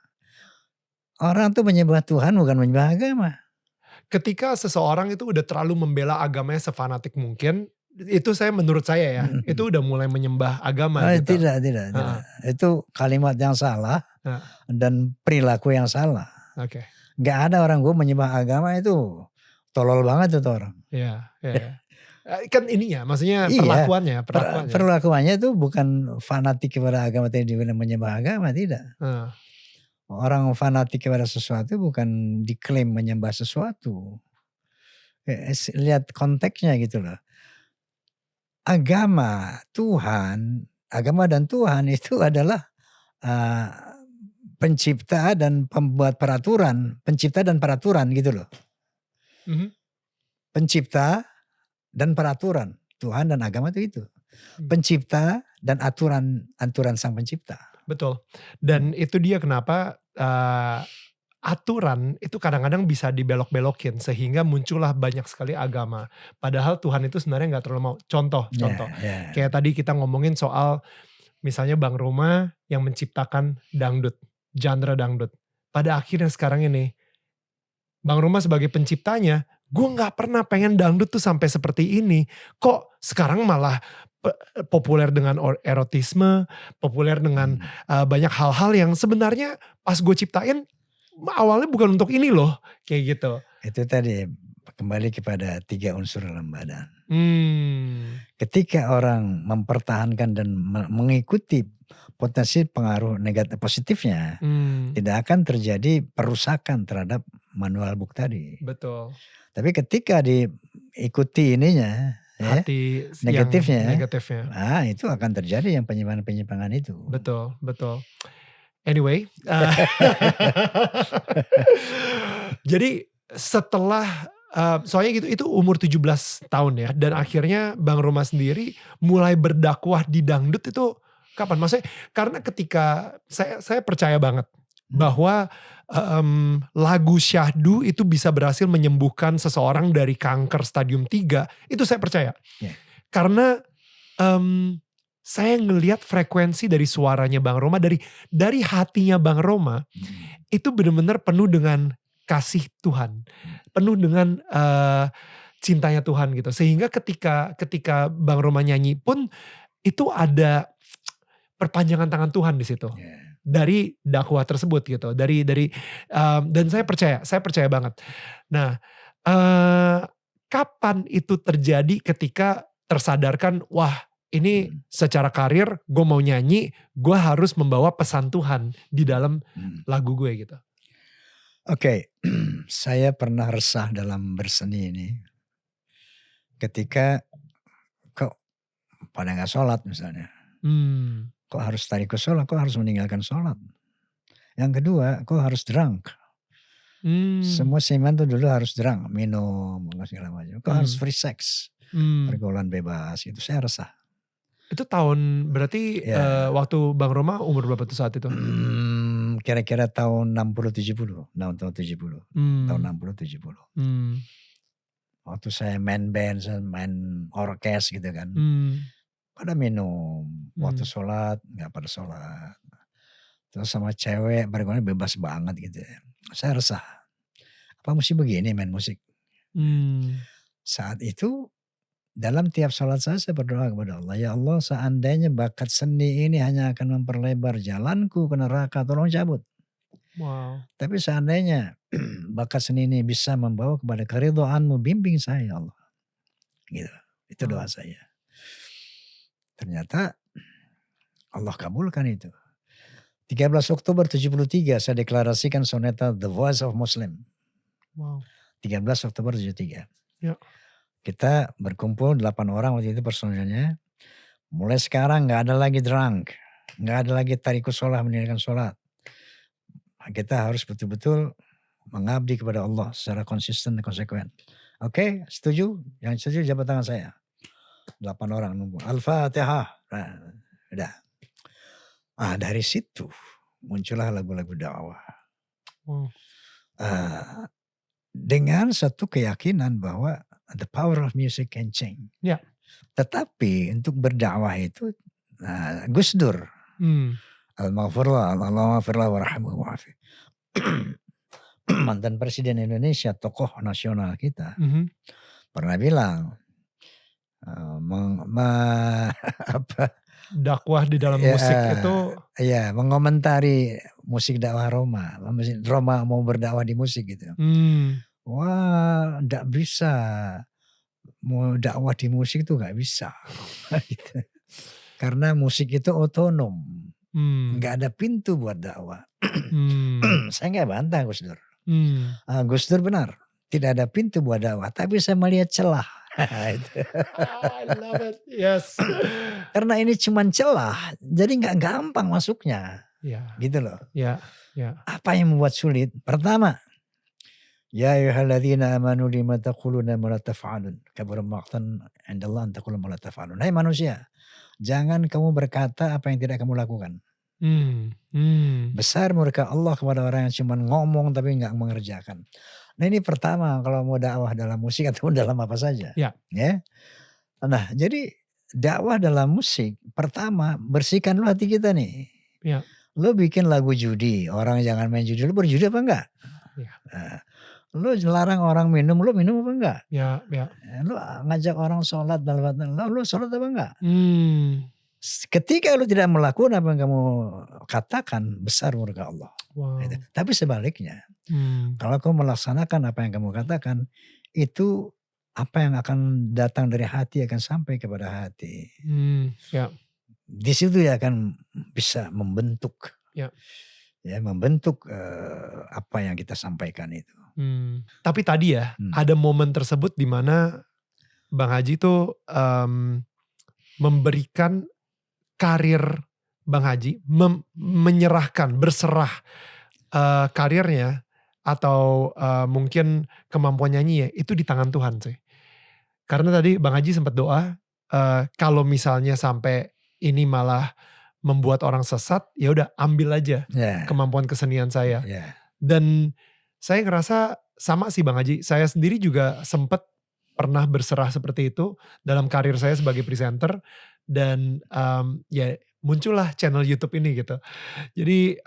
Orang tuh menyembah Tuhan bukan menyembah agama. Ketika seseorang itu udah terlalu membela agamanya sefanatik mungkin, itu menurut saya ya, itu udah mulai menyembah agama. Gitu. Tidak. Itu kalimat yang salah dan perilaku yang salah. Oke. Gak ada orang gue menyembah agama itu tolol banget itu orang. Iya. Kan ininya, maksudnya perlakuannya. Perlakuannya itu bukan fanatik kepada agama tadi menyembah agama, tidak. Orang fanatik kepada sesuatu bukan diklaim menyembah sesuatu. Lihat konteksnya gitu loh. Agama dan Tuhan itu adalah pencipta dan pembuat peraturan, pencipta dan peraturan gitu loh. Pencipta dan peraturan, Tuhan dan agama itu. Pencipta dan aturan sang pencipta. Betul. Dan itu dia kenapa aturan itu kadang-kadang bisa dibelok-belokin sehingga muncullah banyak sekali agama. Padahal Tuhan itu sebenarnya nggak terlalu mau. Contoh. Kayak tadi kita ngomongin soal misalnya Bang Roma yang menciptakan dangdut. Genre dangdut. Pada akhirnya sekarang ini Bang Roma sebagai penciptanya, gue gak pernah pengen dangdut tuh sampai seperti ini. Kok sekarang malah populer dengan erotisme, populer dengan banyak hal-hal yang sebenarnya pas gue ciptain awalnya bukan untuk ini loh, kayak gitu. Itu tadi kembali kepada 3 unsur dalam badan. Ketika orang mempertahankan dan mengikuti potensi pengaruh negatif positifnya, tidak akan terjadi perusakan terhadap manual book tadi. Betul. Tapi ketika diikuti ininya, hati negatifnya, nah itu akan terjadi yang penyimpangan-penyimpangan itu. Betul. Anyway, jadi setelah soalnya gitu itu umur 17 tahun ya, dan akhirnya Bang Roma sendiri mulai berdakwah di dangdut itu kapan? Maksudnya karena ketika saya percaya banget bahwa lagu syahdu itu bisa berhasil menyembuhkan seseorang dari kanker stadium 3, itu saya percaya. Karena saya ngelihat frekuensi dari suaranya Bang Roma, dari hatinya Bang Roma, itu benar-benar penuh dengan kasih Tuhan, penuh dengan cintanya Tuhan gitu. Sehingga ketika Bang Roma nyanyi pun itu ada perpanjangan tangan Tuhan di situ. Dari dakwah tersebut gitu. Dan saya percaya banget. Nah, kapan itu terjadi ketika tersadarkan, wah ini secara karir gue mau nyanyi, gue harus membawa pesan Tuhan di dalam lagu gue gitu. Oke, saya pernah resah dalam berseni ini. Ketika kok pada gak sholat misalnya. Kok harus tarik ke sholat, kok harus meninggalkan sholat. Yang kedua, kok harus drunk. Semua seniman tuh dulu harus drunk, minum, segala macam. Kok harus free sex, pergaulan bebas, itu saya resah. Itu tahun berarti Ya. waktu Bang Roma umur berapa tuh saat itu? Kira-kira tahun 60-70, tahun 70, tahun 60-70. Waktu saya main band, saya main orkes gitu kan. Pada minum, waktu sholat nggak pada sholat. Terus sama cewek barangkali bebas banget gitu ya. Saya resah, apa mesti begini main musik? Saat itu dalam tiap sholat saya berdoa kepada Allah, ya Allah seandainya bakat seni ini hanya akan memperlebar jalanku ke neraka, tolong cabut. Wow. Tapi seandainya bakat seni ini bisa membawa kepada keridhaan-Mu, bimbing saya ya Allah. Gitu. Itu doa saya. Ternyata Allah kabulkan itu. 13 Oktober 73 saya deklarasikan soneta The Voice of Muslim. Wow. 13 Oktober 73. Ya. Kita berkumpul 8 orang waktu itu personilnya. Mulai sekarang gak ada lagi drunk. Gak ada lagi tarikus sholat, meninggalkan sholat. Kita harus betul-betul mengabdi kepada Allah secara konsisten dan konsekuen. Oke, setuju? Yang setuju jabat tangan saya. 8 orang nunggu. Al-Fatihah. Nah, udah. Dari situ muncullah lagu-lagu dakwah. Dengan satu keyakinan bahwa the power of music can change. Ya. Tetapi untuk berdakwah itu Gus Dur. Al-Maghfirullah, Allahumma warhamhu wa'afi. Mantan Presiden Indonesia, tokoh nasional kita. Pernah bilang dakwah di dalam musik itu mengomentari musik dakwah Roma. Roma mau berdakwah di musik gitu. Wah, enggak bisa. Mau dakwah di musik itu enggak bisa. Gitu. Karena musik itu otonom. Enggak ada pintu buat dakwah. Saya enggak bantah Gus Dur. Gus Dur benar. Tidak ada pintu buat dakwah. Tapi saya melihat celah. I love it. Yes. Karena ini cuma celah, jadi nggak gampang masuknya. Gitu loh. Apa yang membuat sulit? Pertama, ya ayyuhalladzina amanu lima taquluna ma la taf'alun. Kabura maqtan 'indallah an taqulu ma la taf'alun. Hai manusia, jangan kamu berkata apa yang tidak kamu lakukan. Besar murka Allah kepada orang yang cuma ngomong tapi nggak mengerjakan. Nah ini pertama kalau mau dakwah dalam musik atau dalam apa saja. Ya. Nah jadi dakwah dalam musik pertama bersihkan lu hati kita nih. Ya. Lu bikin lagu judi, orang jangan main judi, lu berjudi apa enggak? Ya. Lu larang orang minum, lu minum apa enggak? Ya. Lu ngajak orang sholat, lu sholat apa enggak? Ketika lu tidak melakukan apa yang kamu katakan, besar murka Allah. Wow. Tapi sebaliknya, kalau kamu melaksanakan apa yang kamu katakan, itu apa yang akan datang dari hati akan sampai kepada hati. Di situ dia akan bisa membentuk, membentuk apa yang kita sampaikan itu. Tapi tadi ada momen tersebut di mana Bang Haji tuh memberikan karir Bang Haji, menyerahkan, berserah karirnya atau mungkin kemampuan nyanyi itu di tangan Tuhan sih. Karena tadi Bang Haji sempat doa, kalau misalnya sampai ini malah membuat orang sesat, ya udah ambil aja kemampuan kesenian saya. Dan saya ngerasa sama sih Bang Haji, saya sendiri juga sempat pernah berserah seperti itu dalam karir saya sebagai presenter. Dan muncullah channel YouTube ini gitu. Jadi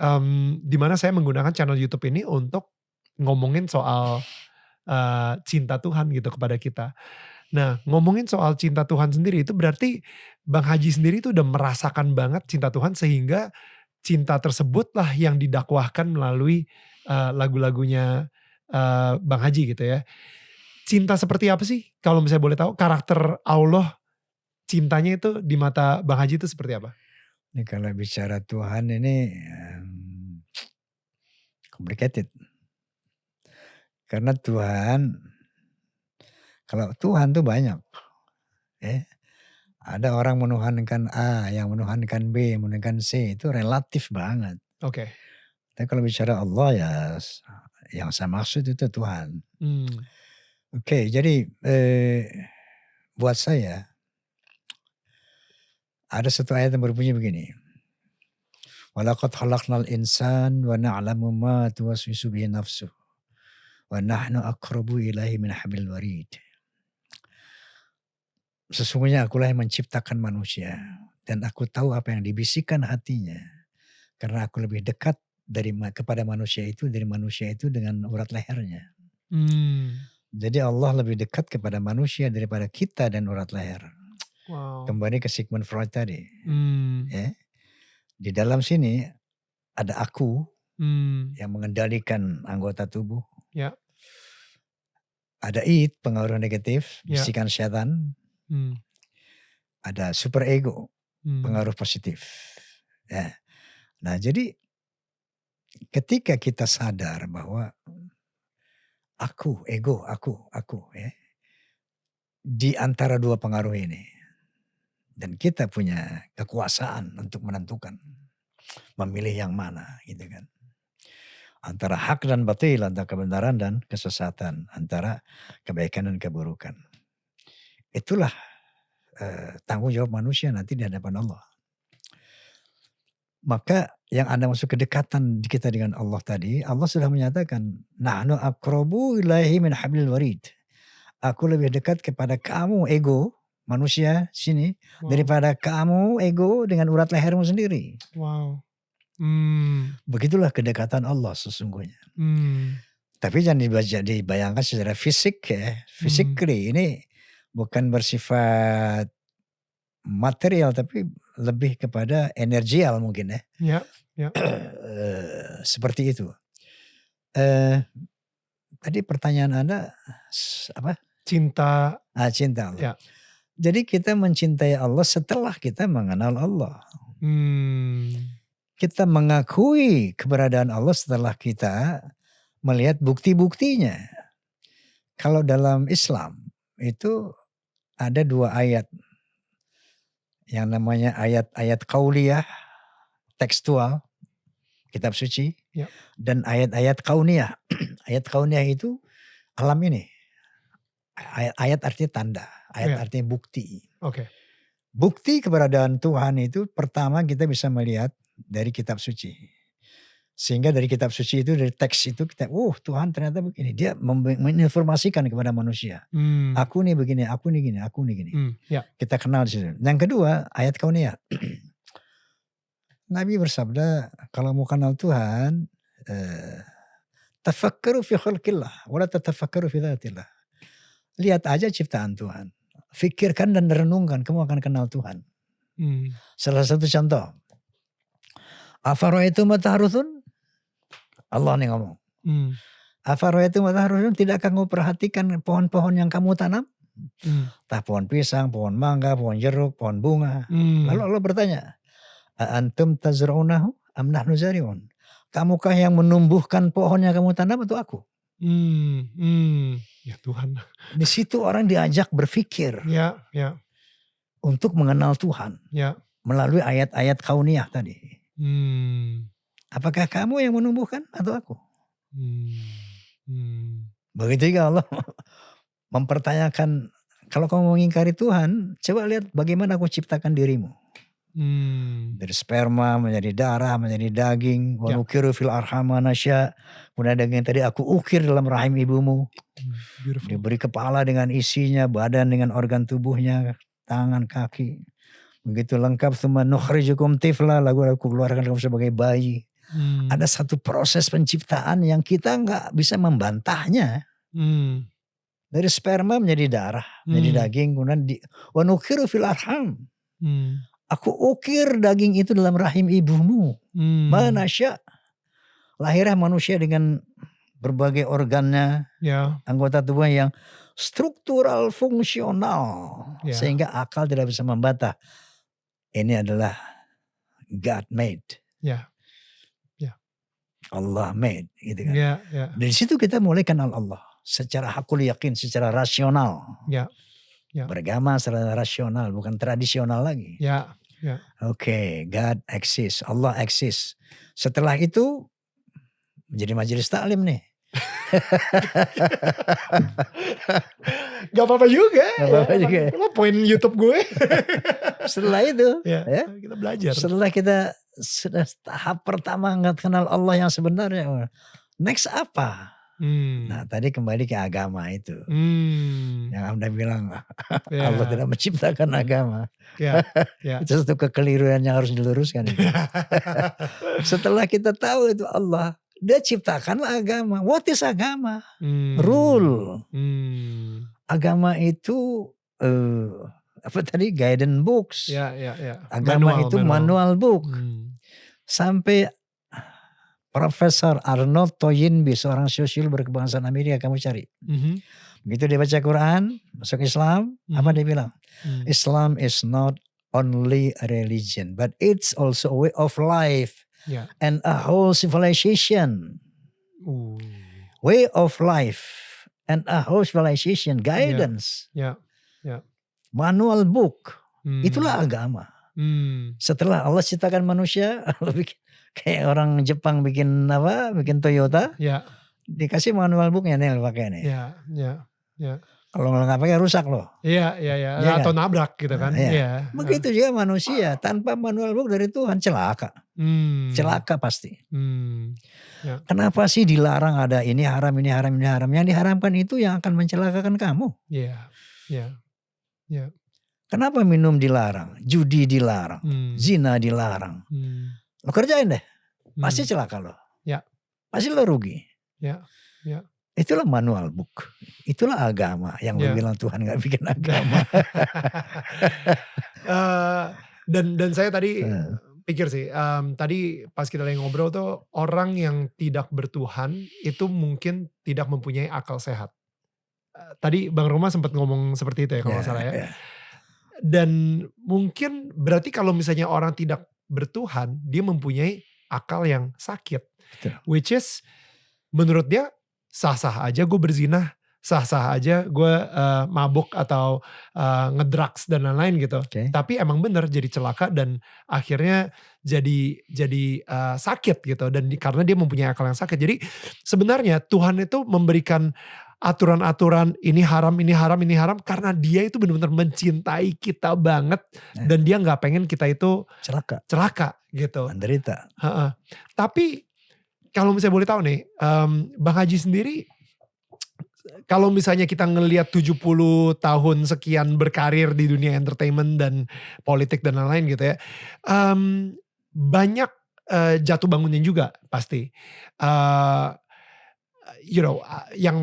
di mana saya menggunakan channel YouTube ini untuk ngomongin soal cinta Tuhan gitu kepada kita. Nah ngomongin soal cinta Tuhan sendiri itu berarti Bang Haji sendiri itu udah merasakan banget cinta Tuhan sehingga cinta tersebutlah yang didakwahkan melalui lagu-lagunya Bang Haji gitu ya. Cinta seperti apa sih kalau misalnya boleh tahu karakter Allah cintanya itu di mata Bang Haji itu seperti apa? Ini kalau bicara Tuhan ini complicated. Karena Tuhan, kalau Tuhan tuh banyak. Ada orang menuhankan A, yang menuhankan B, yang menuhankan C, itu relatif banget. Oke. Tapi kalau bicara Allah ya yang saya maksud itu Tuhan. Oke, jadi buat saya Ada satu ayat yang berbunyi begini. Walaqad khalaqnal insan wa na'lamu ma tuwaswisu bihi nafsuh wa nahnu aqrabu ilaihi min hablil warid. Sesungguhnya akulah yang menciptakan manusia dan aku tahu apa yang dibisikkan hatinya karena aku lebih dekat kepada manusia itu dari manusia itu dengan urat lehernya. Jadi Allah lebih dekat kepada manusia daripada kita dan urat leher. Wow. Kembali ke Sigmund Freud tadi. Ya. Di dalam sini ada aku yang mengendalikan anggota tubuh. Ya. Ada id, pengaruh negatif, bisikan setan. Ada super ego, pengaruh positif. Ya. Nah, jadi ketika kita sadar bahwa aku, ego, aku ya. Di antara dua pengaruh ini. Dan kita punya kekuasaan untuk menentukan. Memilih yang mana gitu kan. Antara hak dan batil, antara kebenaran dan kesesatan. Antara kebaikan dan keburukan. Itulah tanggung jawab manusia nanti di hadapan Allah. Maka yang Anda masuk kedekatan kita dengan Allah tadi, Allah sudah menyatakan, nahnu aqrabu ilaihi min hablil warid. Aku lebih dekat kepada kamu ego, manusia sini, daripada kamu ego dengan urat lehermu sendiri. Wow. Begitulah kedekatan Allah sesungguhnya. Tapi jangan dibayangkan secara fisik ya. Physically ini bukan bersifat material tapi lebih kepada energial mungkin ya. Ya. Seperti itu. Tadi pertanyaan Anda apa? Cinta. Cinta Allah. Ya. Jadi kita mencintai Allah setelah kita mengenal Allah. Kita mengakui keberadaan Allah setelah kita melihat bukti-buktinya. Kalau dalam Islam itu ada dua ayat. Yang namanya ayat-ayat qauliyah, tekstual, kitab suci. Ya. Dan ayat-ayat kauniyah. Ayat kauniyah itu alam ini. Ayat artinya tanda. Ayat artinya bukti. Okay. Bukti keberadaan Tuhan itu pertama kita bisa melihat dari kitab suci. Sehingga dari kitab suci itu, dari teks itu kita, Tuhan ternyata begini. Dia menginformasikan kepada manusia. Aku nih begini, aku nih gini, aku nih gini. Ya. Kita kenal di situ. Yang kedua, ayat kauniyah. Nabi bersabda, kalau mau kenal Tuhan, tafakkaru fi khalqillah, wala tatafakkaru fi dzatillah. Lihat aja ciptaan Tuhan. Fikirkan dan renungkan, kamu akan kenal Tuhan. Salah satu contoh. Afara'aitum ma tahrusun? Allah nih ngomong. Afara'aitum ma tahrusun, tidakkah kamu perhatikan pohon-pohon yang kamu tanam? Entah pohon pisang, pohon mangga, pohon jeruk, pohon bunga. Lalu Allah bertanya, antum tazra'unahu am nahnu zari'un? Kamukah yang menumbuhkan pohon yang kamu tanam atau aku? Ya Tuhan. Di situ orang diajak berpikir. Ya. Untuk mengenal Tuhan. Ya. Melalui ayat-ayat kauniyah tadi. Apakah kamu yang menumbuhkan atau aku? Begitu juga Allah mempertanyakan, kalau kamu mengingkari Tuhan, coba lihat bagaimana aku ciptakan dirimu. Dari sperma menjadi darah, menjadi daging. Wa nukiru fil arham nasya. Kemudian daging tadi aku ukir dalam rahim ibumu. Diberi kepala dengan isinya, badan dengan organ tubuhnya, tangan, kaki. Begitu lengkap, tsumma nukhrijukum tifla, lalu aku keluarkan kamu sebagai bayi. Ada satu proses penciptaan yang kita nggak bisa membantahnya. Dari sperma menjadi darah, menjadi daging, kemudian wa nukiru fil arham. Aku ukir daging itu dalam rahim ibumu. Manasya. Lahirnya manusia dengan berbagai organnya, anggota tubuh yang struktural, fungsional. Sehingga akal tidak bisa membantah. Ini adalah God made. Allah made. Gitu kan. Dari situ kita mulai kenal Allah. Secara hakul yakin, secara rasional. Beragama secara rasional, bukan tradisional lagi. Oke, God exists, Allah exists. Setelah itu menjadi majelis taklim nih. Gak apa-apa juga. Gak apa-apa juga. Lo poin YouTube gue. Setelah itu, ya, ya, kita belajar. setelah kita sudah tahap pertama nggak kenal Allah yang sebenarnya, next apa? Nah tadi kembali ke agama itu. Yang Anda bilang Allah tidak menciptakan agama. Itu satu kekeliruan yang harus diluruskan. Setelah kita tahu itu Allah, Dia ciptakanlah agama. What is agama? Rule. Agama itu apa tadi, guidance books. Agama itu manual book. Sampai Profesor Arnold Toynbee, seorang sosial berkebangsaan Amerika, kamu cari. Begitu dia baca Quran, masuk Islam, apa dia bilang? Islam is not only a religion, but it's also a way of life and a whole civilization. Way of life and a whole civilization, guidance. Manual book, itulah agama. Setelah Allah ciptakan manusia, Allah bikin kayak orang Jepang bikin Toyota, dikasih manual booknya nih pakai nih. Kalau nggak pakai rusak loh. Atau nabrak gitu kan. Begitu juga manusia, tanpa manual book dari Tuhan celaka. Celaka pasti. Kenapa sih dilarang ada ini haram, ini haram, ini haram? Yang diharamkan itu yang akan mencelakakan kamu. Kenapa minum dilarang, judi dilarang, zina dilarang? Lo kerjain deh, pasti celaka lo. Pasti lo rugi. Itulah manual book. Itulah agama yang lo bilang Tuhan gak bikin agama. Dan saya tadi pikir sih, tadi pas kita lagi ngobrol tuh, orang yang tidak bertuhan itu mungkin tidak mempunyai akal sehat. Tadi Bang Roma sempat ngomong seperti itu ya kalau nggak salah ya. Dan mungkin berarti kalau misalnya orang tidak bertuhan, dia mempunyai akal yang sakit. Betul. Which is menurut dia sah-sah aja gue berzina, sah-sah aja gue mabuk atau ngedrugs dan lain-lain gitu. Tapi emang bener jadi celaka dan akhirnya jadi sakit gitu. Dan karena dia mempunyai akal yang sakit. Jadi sebenarnya Tuhan itu memberikan aturan-aturan ini haram, ini haram, ini haram. Karena dia itu benar-benar mencintai kita banget. Dan dia gak pengen kita itu celaka gitu. Menderita. Tapi kalau misalnya boleh tahu nih, Bang Haji sendiri, kalau misalnya kita ngelihat 70 tahun sekian berkarir di dunia entertainment dan politik dan lain-lain gitu ya. Banyak jatuh bangunnya juga pasti. Yang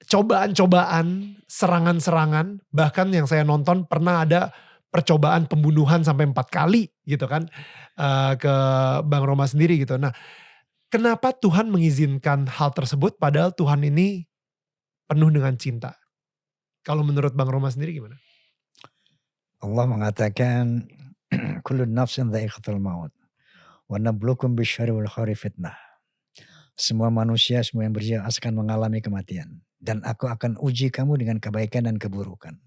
cobaan-cobaan, serangan-serangan, bahkan yang saya nonton pernah ada percobaan pembunuhan sampai 4 kali gitu kan ke Bang Roma sendiri gitu. Nah, kenapa Tuhan mengizinkan hal tersebut padahal Tuhan ini penuh dengan cinta? Kalau menurut Bang Roma sendiri gimana? Allah mengatakan kullu nafsin dha'iqatul maut wa nabluukum bisyarri wal khairi fitnah. Semua manusia, semua yang berjiwa akan mengalami kematian. Dan aku akan uji kamu dengan kebaikan dan keburukan.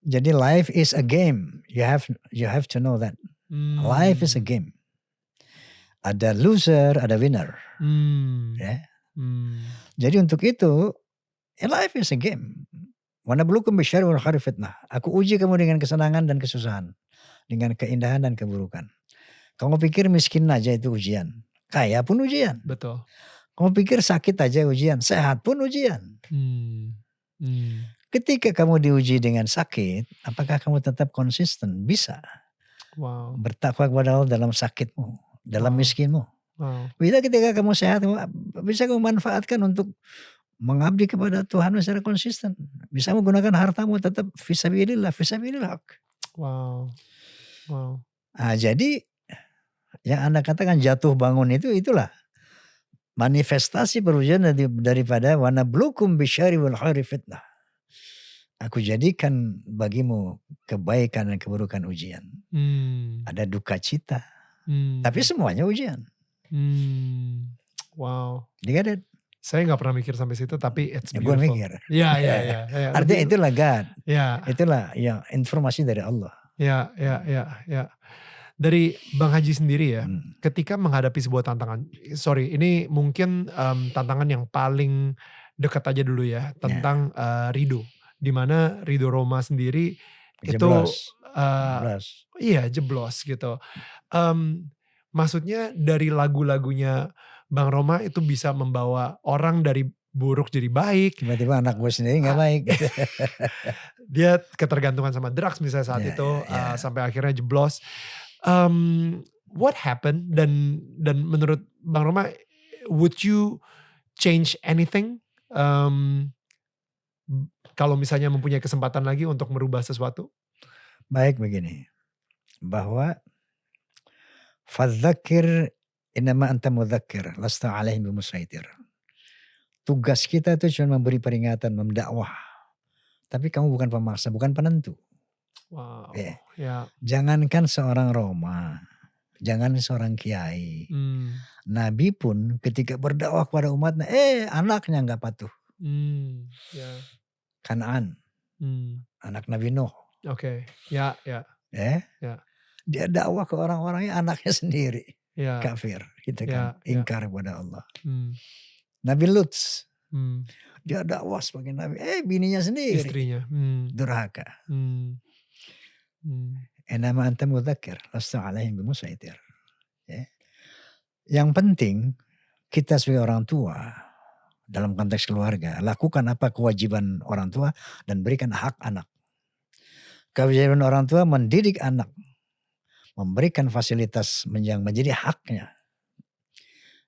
Jadi life is a game. You have to know that. Life is a game. Ada loser, ada winner. Jadi untuk itu, life is a game. Wa nabluukum bisyarri wal khairi fitnah. Aku uji kamu dengan kesenangan dan kesusahan. Dengan keindahan dan keburukan. Kamu pikir miskin aja itu ujian. Kaya pun ujian. Betul. Kamu pikir sakit aja ujian, sehat pun ujian. Ketika kamu diuji dengan sakit, apakah kamu tetap konsisten? Bisa. Bertakwa kepada Allah dalam sakitmu, dalam miskinmu. Bisa ketika kamu sehat, bisa kamu manfaatkan untuk mengabdi kepada Tuhan secara konsisten. Bisa menggunakan hartamu tetap fisabilillah. Nah, jadi yang Anda katakan jatuh bangun itulah manifestasi perujian daripada wa nabluukum bisyarri wal khairi fitnah. Aku jadikan bagimu kebaikan dan keburukan ujian. Ada duka cita. Tapi semuanya ujian. Wow. Digadit. Saya gak pernah mikir sampai situ tapi it's beautiful. Gue mikir. Iya. Artinya itulah God. Ya. Itulah yang informasi dari Allah. Ya. Dari Bang Haji sendiri ya, ketika menghadapi sebuah tantangan, sorry ini mungkin tantangan yang paling dekat aja dulu ya, tentang Ridho. Dimana Ridho Roma sendiri itu iya jeblos gitu. Maksudnya dari lagu-lagunya Bang Roma itu bisa membawa orang dari buruk jadi baik. Tiba-tiba anak gue sendiri gak baik. Dia ketergantungan sama drugs misalnya saat itu, sampai akhirnya jeblos. What happened dan menurut Bang Roma, would you change anything kalau misalnya mempunyai kesempatan lagi untuk merubah sesuatu? Baik begini, bahwa fadzakir innama anta mudzakir lasta alaihim bimusaitir. Tugas kita itu cuma memberi peringatan, mendakwah. Tapi kamu bukan pemaksa, bukan penentu. Wow. Jangankan seorang Roma, jangan seorang kiai. Nabi pun ketika berdakwah kepada umatnya, anaknya nggak patuh. Kanaan, anak Nabi Nuh. Oke, Dia dakwah ke orang-orangnya, anaknya sendiri kafir, gitu kan, ingkar kepada Allah. Nabi Lut, dia dakwah sebagai nabi, bininya sendiri, istrinya, durhaka. Innama anta mudzakir lasta alaihim bimusaitir. Yang penting kita sebagai orang tua dalam konteks keluarga, lakukan apa kewajiban orang tua dan berikan hak anak. Kewajiban orang tua mendidik anak, memberikan fasilitas yang menjadi haknya.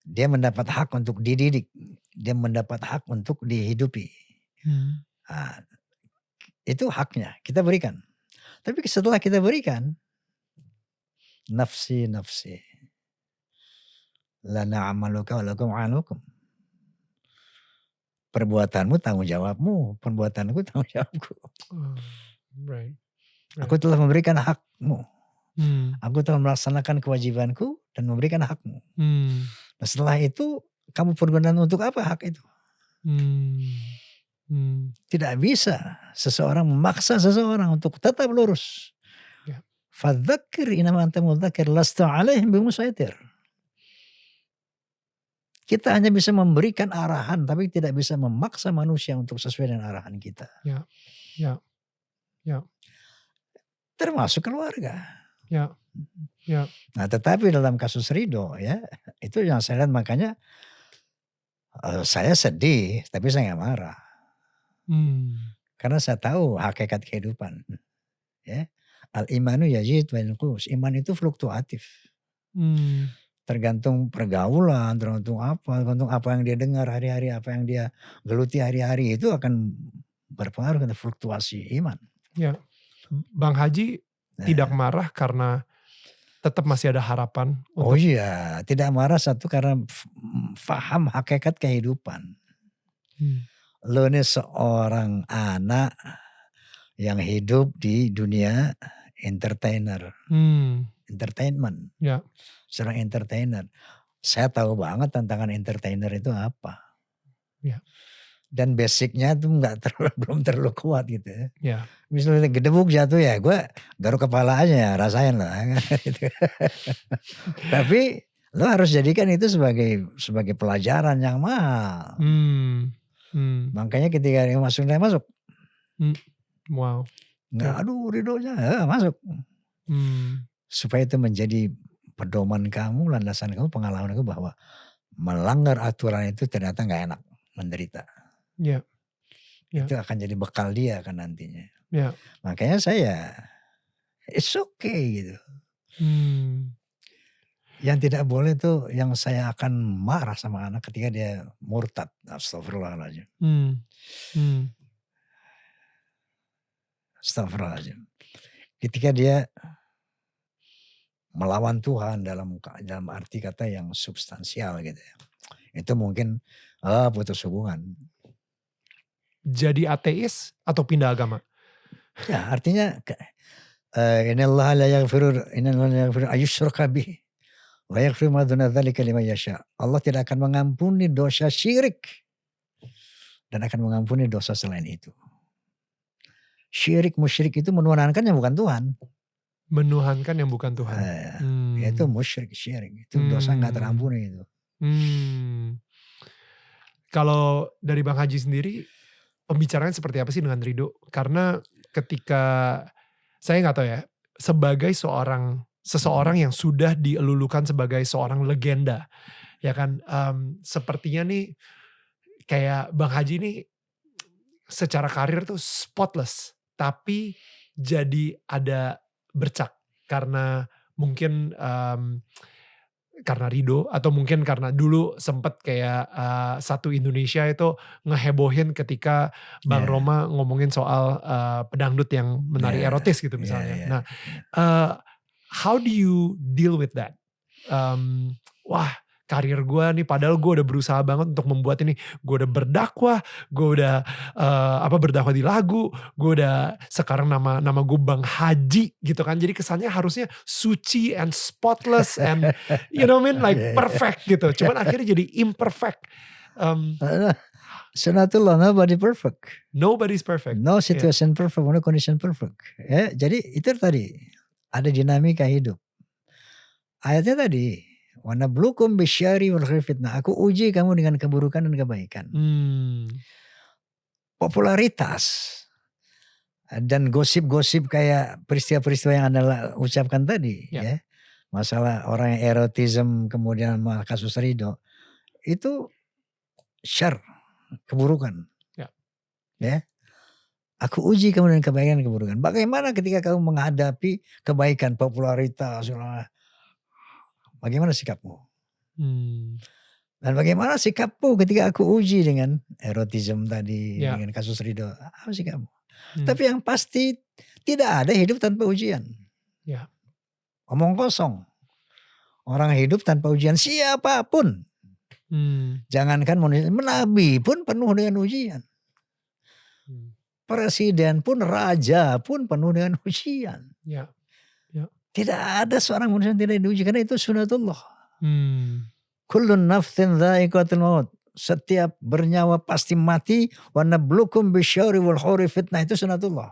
Dia mendapat hak untuk dididik, dia mendapat hak untuk dihidupi. Itu haknya, kita berikan. Tapi setelah kita berikan, nafsi, lana amaluka walakum alukum. Perbuatanmu tanggung jawabmu, perbuatanku tanggung jawabku. Right. Aku telah memberikan hakmu. Aku telah melaksanakan kewajibanku dan memberikan hakmu. Nah, setelah itu kamu pergunakan untuk apa hak itu? Tidak bisa seseorang memaksa seseorang untuk tetap lurus. Fadzakir innama anta mudzakir lasta alaihim bimusaitir. Kita hanya bisa memberikan arahan, tapi tidak bisa memaksa manusia untuk sesuai dengan arahan kita. Termasuk keluarga. Nah, tetapi dalam kasus Ridho itu yang saya lihat, makanya saya sedih, tapi saya nggak marah. Karena saya tahu hakikat kehidupan. Al-imanu yazid wa yanqus. Iman itu fluktuatif. Tergantung pergaulan, tergantung apa yang dia dengar hari-hari, apa yang dia geluti hari-hari, itu akan berpengaruh pada fluktuasi iman. Bang Haji tidak marah karena tetap masih ada harapan. Oh iya, tidak marah satu karena faham hakikat kehidupan. Lo ini seorang anak yang hidup di dunia entertainment. Seorang entertainer. Saya tahu banget tantangan entertainer itu apa. Dan basicnya tuh belum terlalu kuat gitu. Misalnya gedebuk jatuh gue garuk kepala aja rasain lah. Tapi lo harus jadikan itu sebagai pelajaran yang mahal. Makanya ketika dia masuk. Wow. Aduh Ridhonya masuk. Supaya itu menjadi pedoman kamu, landasan kamu, pengalaman kamu bahwa melanggar aturan itu ternyata gak enak, menderita. Itu akan jadi bekal dia kan nantinya. Makanya saya it's okay gitu. Yang tidak boleh tuh, yang saya akan marah sama anak ketika dia murtad. Astagfirullahaladzim. Astagfirullahaladzim. Ketika dia melawan Tuhan dalam arti kata yang substansial gitu ya. Itu mungkin putus hubungan. Jadi ateis atau pindah agama? Ya artinya innallaha la yaghfiru ayyushraka bih wa yaghfiru ma duna dzalika liman yasha. Allah tidak akan mengampuni dosa syirik dan akan mengampuni dosa selain itu. Syirik musyrik itu menuhankannya bukan Tuhan. Menuhankan yang bukan Tuhan. Itu musyrik, syirik. Itu dosa gak terampuni itu. Kalau dari Bang Haji sendiri, pembicaraan seperti apa sih dengan Ridho? Karena ketika, saya gak tahu ya, sebagai seseorang yang sudah dielulukan sebagai seorang legenda, ya kan, sepertinya nih kayak Bang Haji nih secara karir tuh spotless, tapi jadi ada bercak karena mungkin karena Ridho, atau mungkin karena dulu sempet kayak satu Indonesia itu ngehebohin ketika Bang Roma ngomongin soal pedangdut yang menari erotis gitu misalnya. Nah, how do you deal with that? Wah, karir gue nih, padahal gue udah berusaha banget untuk membuat ini. Gue udah berdakwah, gue udah berdakwah di lagu, gue udah sekarang nama gue Bang Haji gitu kan. Jadi kesannya harusnya suci and spotless and you know what I mean, like perfect gitu. Cuman akhirnya jadi imperfect. Sunatullah, nobody perfect. Nobody's perfect. No situation perfect, no condition perfect. Ya, jadi itu tadi ada dinamika hidup. Ayatnya tadi, wa nabluukum bisyarri wal khairi fitnah. Aku uji kamu dengan keburukan dan kebaikan. Popularitas dan gosip-gosip kayak peristiwa-peristiwa yang Anda ucapkan tadi, ya. Masalah orang yang erotisme, kemudian kasus Ridho, itu syar, keburukan. Ya. Aku uji kamu dengan kebaikan dan keburukan. Bagaimana ketika kamu menghadapi kebaikan, popularitas, bagaimana sikapmu? Dan bagaimana sikapmu ketika aku uji dengan erotisme tadi, dengan kasus Ridho? Apa sikapmu? Tapi yang pasti tidak ada hidup tanpa ujian. Omong kosong. Orang hidup tanpa ujian siapapun. Jangankan manusia, Nabi pun penuh dengan ujian. Presiden pun, raja pun penuh dengan ujian. Tidak ada seorang manusia yang tidak diuji, karena itu sunatullah. Kullun nafsin dha'iqatul maut. Setiap bernyawa pasti mati. Wa nabluukum bisyarri wal khairi fitnah. Itu sunatullah.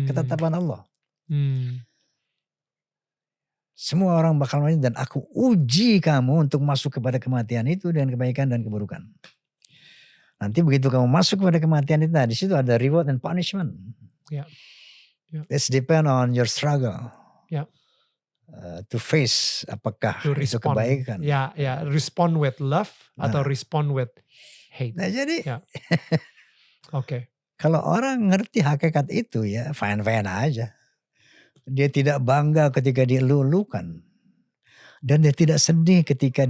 Ketetapan Allah. Semua orang bakal mati dan aku uji kamu untuk masuk kepada kematian itu dengan kebaikan dan keburukan. Nanti begitu kamu masuk kepada kematian itu, di situ ada reward and punishment. It's depend on your struggle. To face, apakah to itu respond. kebaikan. Respond with love atau respond with hate. Nah jadi Oke. Kalau orang ngerti hakikat itu, ya fine-fine aja. Dia tidak bangga ketika dilulukan. Dan dia tidak sedih ketika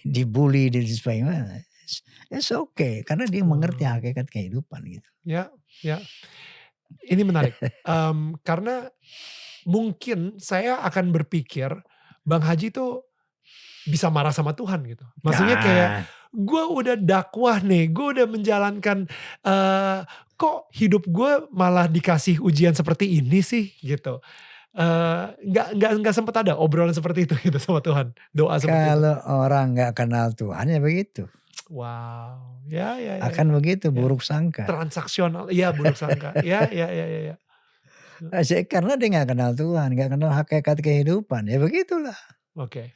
dibully, sebagainya. It's okay, karena dia mengerti hakikat kehidupan gitu. Ya. Ini menarik. Karena mungkin saya akan berpikir Bang Haji tuh bisa marah sama Tuhan gitu. Maksudnya kayak gue udah dakwah nih, gue udah menjalankan, kok hidup gue malah dikasih ujian seperti ini sih gitu. Nggak sempat ada obrolan seperti itu gitu sama Tuhan, doa seperti itu. Kalau orang nggak kenal Tuhan ya begitu. Wow, akan begitu, buruk sangka. Transaksional, buruk sangka, ya. Karena dia nggak kenal Tuhan, nggak kenal hakikat kehidupan, ya begitulah. Oke.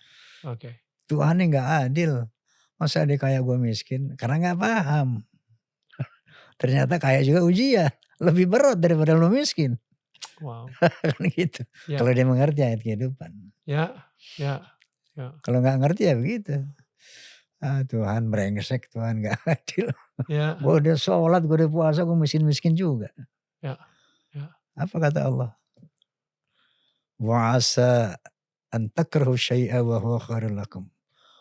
Tuhan ini nggak adil, masa dia kaya gue miskin? Karena nggak paham. Ternyata kaya juga ujian, lebih berat daripada lu miskin. Wow. Kan gitu. Kalau dia mengerti ayat kehidupan. Ya. Kalau nggak ngerti ya begitu. Tuhan brengsek, Tuhan nggak adil. Gue udah sholat, gue udah puasa, gue miskin juga. Apa kata Allah? Wa asa an takrahu syai'a wa huwa khairul lakum.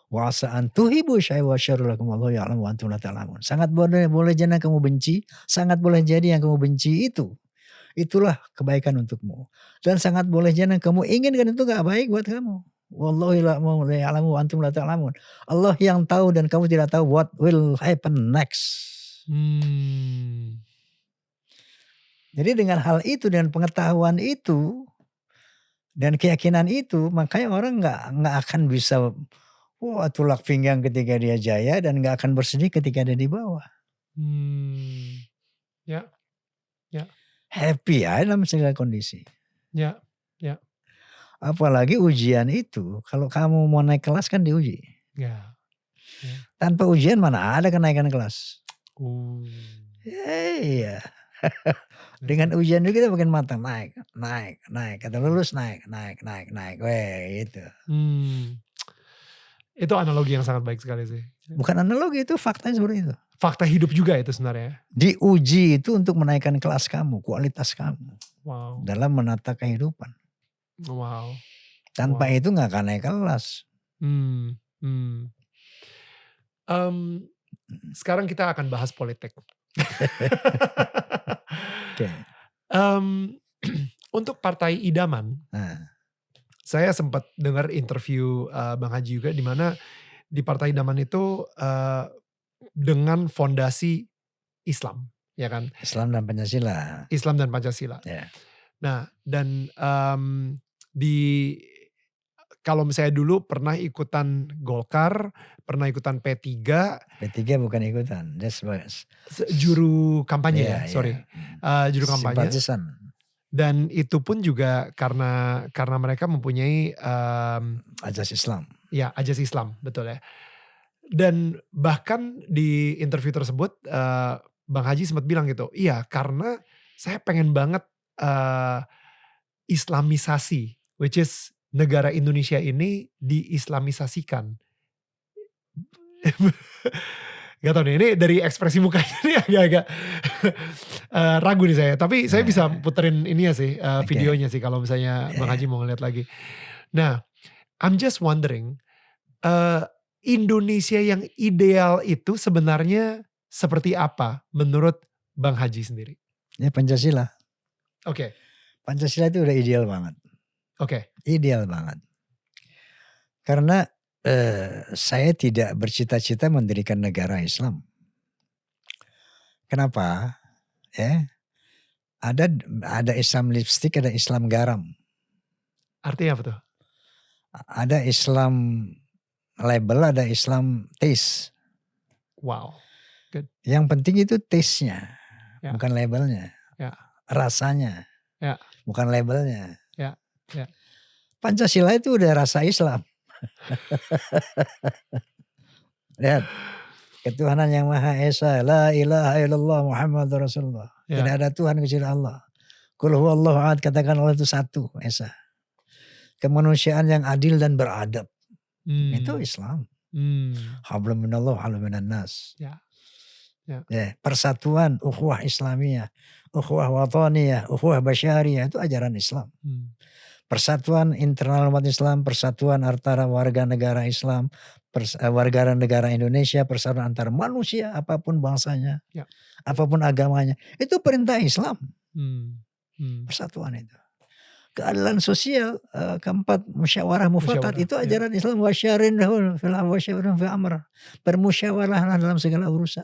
Wa asa an tuhibu syai'a wa syarrul lakum. Wallahu ya'lamu wa antum la ta'lamun. Sangat boleh jadi yang kamu benci, sangat boleh jadi yang kamu benci itulah kebaikan untukmu. Dan sangat boleh jadi yang kamu inginkan itu gak baik buat kamu. Wallahu ya'lamu wa antum la ta'lamun. Allah yang tahu dan kamu tidak tahu what will happen next. Jadi dengan hal itu, dengan pengetahuan itu dan keyakinan itu, makanya orang nggak akan bisa tulak pinggang ketika dia jaya dan nggak akan bersedih ketika dia di bawah. Ya. Happy ya dalam segala kondisi. Ya. Apalagi ujian itu, kalau kamu mau naik kelas kan diuji. Ya. Tanpa ujian mana ada kenaikan kelas. Iya. Dengan ujian itu kita makin matang, naik. Kata lulus naik. Weh, gitu. Itu analogi yang sangat baik sekali sih. Bukan analogi, itu faktanya seperti itu. Fakta hidup juga itu sebenarnya. Diuji itu untuk menaikkan kelas kamu, kualitas kamu. Wow. Dalam menata kehidupan. Wow. Tanpa itu gak akan naik kelas. Sekarang kita akan bahas politik. Okay. Untuk Partai Idaman, saya sempat dengar interview Bang Haji juga, di mana di Partai Idaman itu dengan fondasi Islam, ya kan? Islam dan Pancasila. Islam dan Pancasila. Yeah. Nah, dan kalau misalnya dulu pernah ikutan Golkar, pernah ikutan P3. P3 bukan ikutan, juru kampanye sorry. Juru kampanye. Simpatisan. Dan itu pun juga karena mereka mempunyai ajas Islam. Ya, ajas Islam, betul ya. Dan bahkan di interview tersebut Bang Haji sempat bilang gitu, iya karena saya pengen banget Islamisasi, which is negara Indonesia ini diislamisasikan. Gak tau nih, ini dari ekspresi mukanya ini agak-agak ragu nih saya. Tapi saya bisa puterin ini ya sih, videonya sih kalau misalnya Bang Haji mau ngeliat lagi. Nah, I'm just wondering, Indonesia yang ideal itu sebenarnya seperti apa menurut Bang Haji sendiri? Ya Pancasila. Oke. Pancasila itu udah ideal banget. Oke. Ideal banget. Karena saya tidak bercita-cita mendirikan negara Islam. Kenapa? Ya, ada Islam lipstick, ada Islam garam. Artinya apa tuh? Ada Islam label, ada Islam taste. Wow. Good. Yang penting itu taste-nya, bukan labelnya. Rasanya, bukan labelnya. Pancasila itu udah rasa Islam. Lihat, ketuhanan yang Maha Esa, la ilaha illallah Muhammadur Rasulullah. Tidak ada Tuhan kecuali Allah. Qul huwallahu ahad, katakan Allah itu satu, Esa. Kemanusiaan yang adil dan beradab. Itu Islam. Hablum minallah, hablum minan nas. Persatuan, ukhuwah Islamiyah, ukhuwah wataniyah, ukhuwah basyariyah, itu ajaran Islam. Persatuan internal umat Islam, persatuan antara warga negara Islam, warga negara Indonesia, persatuan antar manusia, apapun bangsanya, apapun agamanya, itu perintah Islam. Persatuan itu. Keadilan sosial, keempat musyawarah mufakat, itu ajaran Islam. Wasyarin fil amr, bermusyawarahlah dalam segala urusan.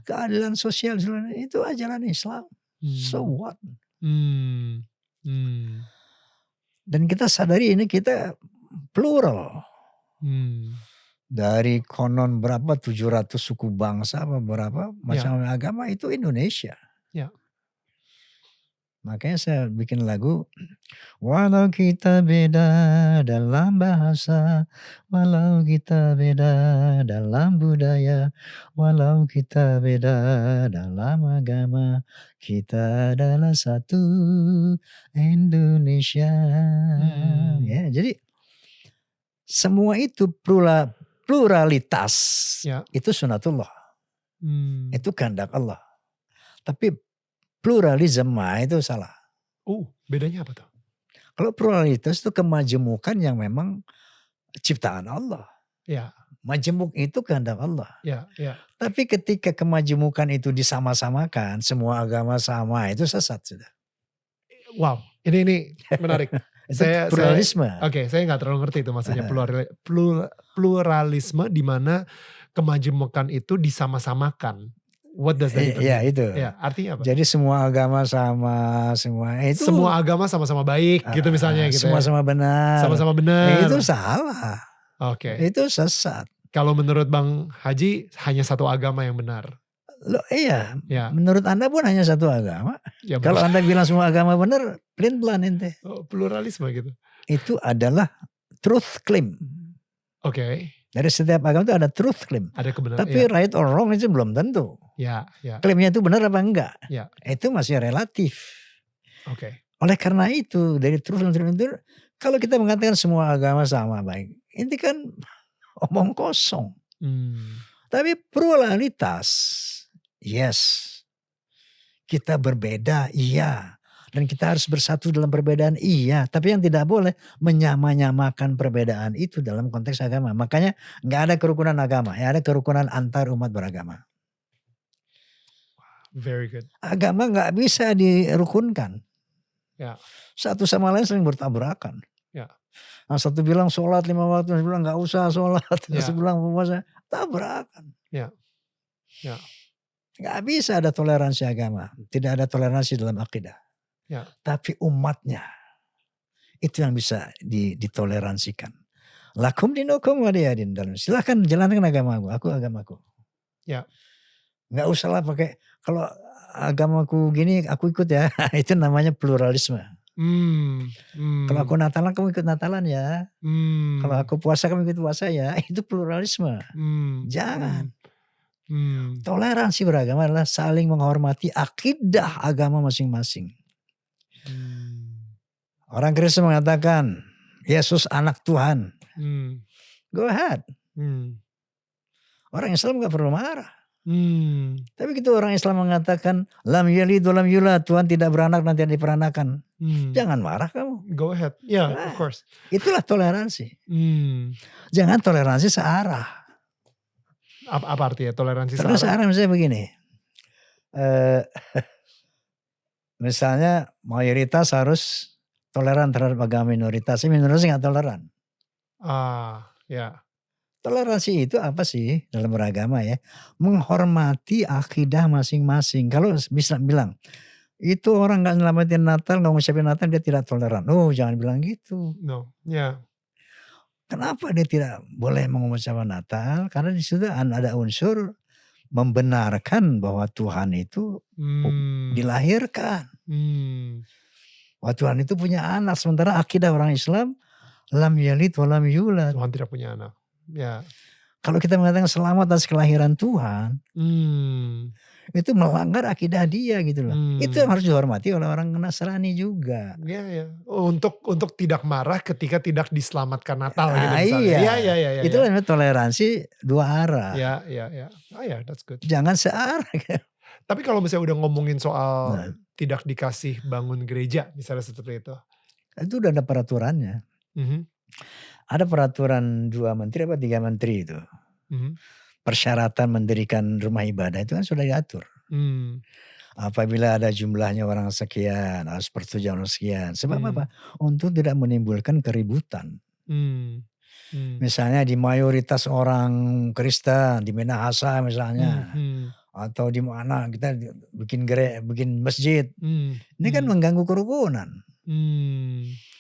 Keadilan sosial itu ajaran Islam. So what? Dan kita sadari ini kita plural. Dari konon berapa 700 suku bangsa berapa macam agama itu Indonesia. Makanya saya bikin lagu, walau kita beda dalam bahasa, walau kita beda dalam budaya, walau kita beda dalam agama, kita adalah satu Indonesia. Ya, jadi semua itu pluralitas, itu sunatullah, itu kehendak Allah. Tapi pluralisme itu salah. Bedanya apa tuh? Kalau pluralitas itu kemajemukan yang memang ciptaan Allah. Majemuk itu kehendak Allah. Tapi ketika kemajemukan itu disama-samakan, semua agama sama, itu sesat sudah. Wow, ini menarik. Saya pluralisme. Saya nggak terlalu ngerti itu maksudnya pluralisme di mana kemajemukan itu disama-samakan. What does that even mean? Itu. Artinya apa? Jadi semua agama sama, semua agama sama-sama baik gitu misalnya gitu. Sama-sama benar. Sama-sama benar. Itu salah. Itu sesat. Kalau menurut Bang Haji hanya satu agama yang benar. Loh iya. Menurut Anda pun hanya satu agama. Kalau Anda bilang semua agama benar, pelin-pelan ente. Pluralisme gitu. itu adalah truth claim. Oke. Dari setiap agama itu ada truth claim. Ada kebenaran. Tapi right or wrong itu belum tentu. Ya. Klaimnya itu benar apa enggak? Ya. Itu masih relatif. Oke. Oleh karena itu dari truth claim itu, kalau kita mengatakan semua agama sama baik, ini kan omong kosong. Tapi pluralitas, yes. Kita berbeda, iya. Dan kita harus bersatu dalam perbedaan, iya. Tapi yang tidak boleh menyamakan perbedaan itu dalam konteks agama. Makanya gak ada kerukunan agama, ya ada kerukunan antar umat beragama. Very good. Agama gak bisa dirukunkan. Ya. Satu sama lain saling bertabrakan. Ya. Nah, satu bilang sholat 5 waktu, satu bilang gak usah sholat, satu bilang puasa, tabrakan. Ya. Gak bisa ada toleransi agama, tidak ada toleransi dalam akidah. Ya. Tapi umatnya itu yang bisa ditoleransikan. Lakum dinukum waliyadin. Silahkan jalankan agamaku, aku agamaku. Ya. Gak usah lah pakai, kalau agamaku gini aku ikut ya, itu namanya pluralisme. Kalau aku Natalan kamu ikut Natalan ya. Kalau aku puasa kamu ikut puasa ya, itu pluralisme. Jangan. Toleransi beragama adalah saling menghormati akidah agama masing-masing. Orang Kristen mengatakan Yesus anak Tuhan. Go ahead. Orang Islam gak perlu marah. Tapi gitu orang Islam mengatakan lam yalid wa lam yulad, Tuhan tidak beranak dan tidak diperanakan. Jangan marah kamu. Go ahead. Yeah, of course. Itulah toleransi. Jangan toleransi searah. Apa artinya toleransi searah? Searah misalnya begini. Misalnya mayoritas harus toleran terhadap agama minoritas. Minoritas gak toleran. Ya. Toleransi itu apa sih dalam beragama ya? Menghormati akidah masing-masing. Kalau bisa bilang, itu orang gak nyelamatin Natal, gak ngucapin Natal, dia tidak toleran. Oh jangan bilang gitu. No, ya. Kenapa dia tidak boleh mengucapkan Natal? Karena di situ ada unsur membenarkan bahwa Tuhan itu dilahirkan. Bahwa Tuhan itu punya anak. Sementara akidah orang Islam, lam yalid wa lam yulad. Tuhan tidak punya anak. Ya. Kalau kita mengatakan selamat atas kelahiran Tuhan, itu melanggar akidah dia gitu loh. Itu yang harus dihormati oleh orang Nasrani juga. Iya. Untuk tidak marah ketika tidak diselamatkan Natal gitu misalnya. Iya. Itu namanya toleransi dua arah. Iya. Oh ya, that's good. Jangan searah. Tapi kalau misalnya udah ngomongin soal tidak dikasih bangun gereja misalnya seperti itu. Itu udah ada peraturannya. Ada peraturan 2 menteri apa 3 menteri itu. Persyaratan mendirikan rumah ibadah itu kan sudah diatur. Apabila ada jumlahnya orang sekian, harus persetujuan orang sekian. Sebab apa? Untuk tidak menimbulkan keributan. Misalnya di mayoritas orang Kristen, di Minahasa misalnya. Atau di mana kita bikin masjid. Ini kan mengganggu kerukunan.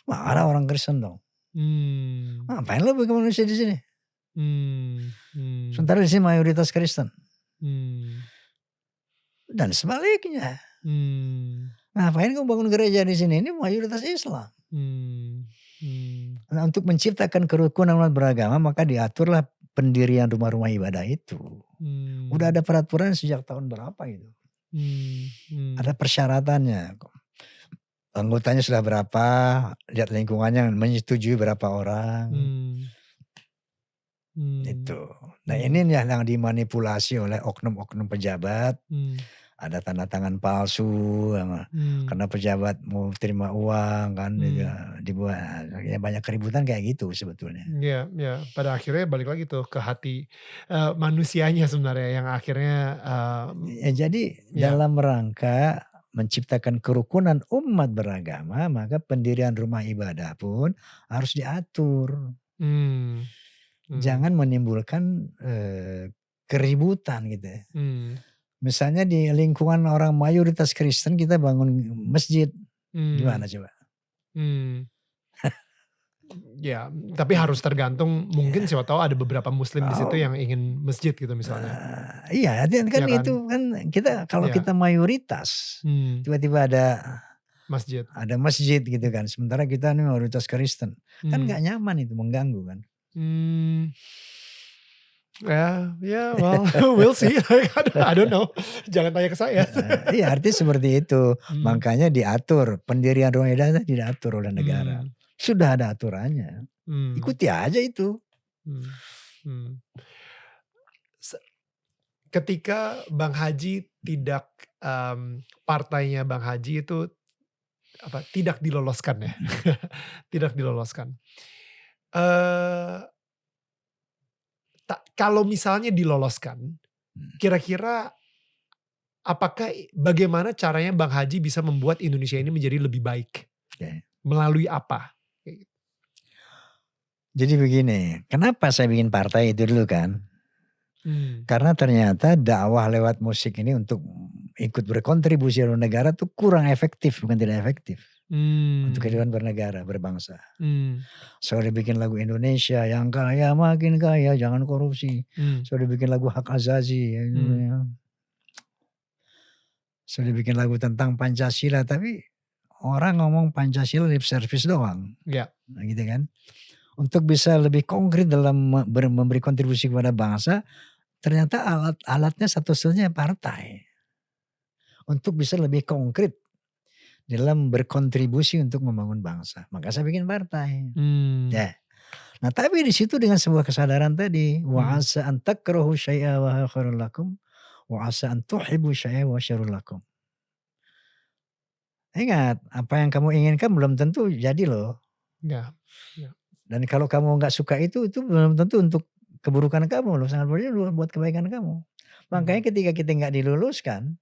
Marah orang Kristen dong. Ngapain lo bikin manusia di sini? Sementara di sini mayoritas Kristen. Dan sebaliknya. Ngapain kamu bangun gereja di sini? Ini mayoritas Islam. Nah, untuk menciptakan kerukunan umat beragama maka diaturlah pendirian rumah-rumah ibadah itu. Udah ada peraturan sejak tahun berapa itu. Ada persyaratannya. Anggotanya sudah berapa, lihat lingkungannya menyetujui berapa orang. Itu. Nah ini yang dimanipulasi oleh oknum-oknum pejabat. Ada tanda tangan palsu, karena pejabat mau terima uang kan, dibuat ya banyak keributan kayak gitu sebetulnya. Iya. Pada akhirnya balik lagi tuh ke hati manusianya sebenarnya yang akhirnya. Jadi dalam rangka menciptakan kerukunan umat beragama, maka pendirian rumah ibadah pun harus diatur. Jangan menimbulkan keributan gitu ya. Misalnya di lingkungan orang mayoritas Kristen kita bangun masjid, gimana coba? Ya, tapi harus tergantung. Mungkin siapa tahu ada beberapa Muslim di situ yang ingin masjid gitu misalnya. Iya, kan itu kan kita kalau kita mayoritas, tiba-tiba ada Masjid. Ada masjid gitu kan. Sementara kita ini mayoritas Kristen. Kan gak nyaman itu, mengganggu kan. Ya, well, we'll see. I don't know. Jangan tanya ke saya. Iya, artinya seperti itu. Makanya diatur. Pendirian rumah ibadah diatur oleh negara. Sudah ada aturannya. Ikuti aja itu. Ketika Bang Haji tidak, partainya Bang Haji itu tidak diloloskan ya. Tidak diloloskan. Kalau misalnya diloloskan, kira-kira bagaimana caranya Bang Haji bisa membuat Indonesia ini menjadi lebih baik? Melalui apa? Jadi begini, kenapa saya bikin partai itu dulu kan? Karena ternyata dakwah lewat musik ini untuk ikut berkontribusi dalam negara tuh kurang efektif, bukan tidak efektif. Untuk kehidupan bernegara, berbangsa. Saya udah bikin lagu Indonesia yang kaya makin kaya, jangan korupsi. Saya udah bikin lagu hak azazi. Saya udah bikin lagu tentang Pancasila, tapi orang ngomong Pancasila lip service doang. Nah, gitu kan. Untuk bisa lebih konkret dalam memberi kontribusi kepada bangsa, ternyata alatnya satu-satunya partai. Untuk bisa lebih konkret dalam berkontribusi untuk membangun bangsa. Maka saya bikin partai. Ya. Nah, tapi di situ dengan sebuah kesadaran tadi, wa asa an takrahu syai'a wa khairul lakum wa asa an tuhibbu syai'a wa syarrul lakum. Ingat, apa yang kamu inginkan belum tentu jadi loh. Dan kalau kamu nggak suka itu belum tentu untuk keburukan kamu loh, sangat boleh buat kebaikan kamu. Makanya ketika kita nggak diluluskan,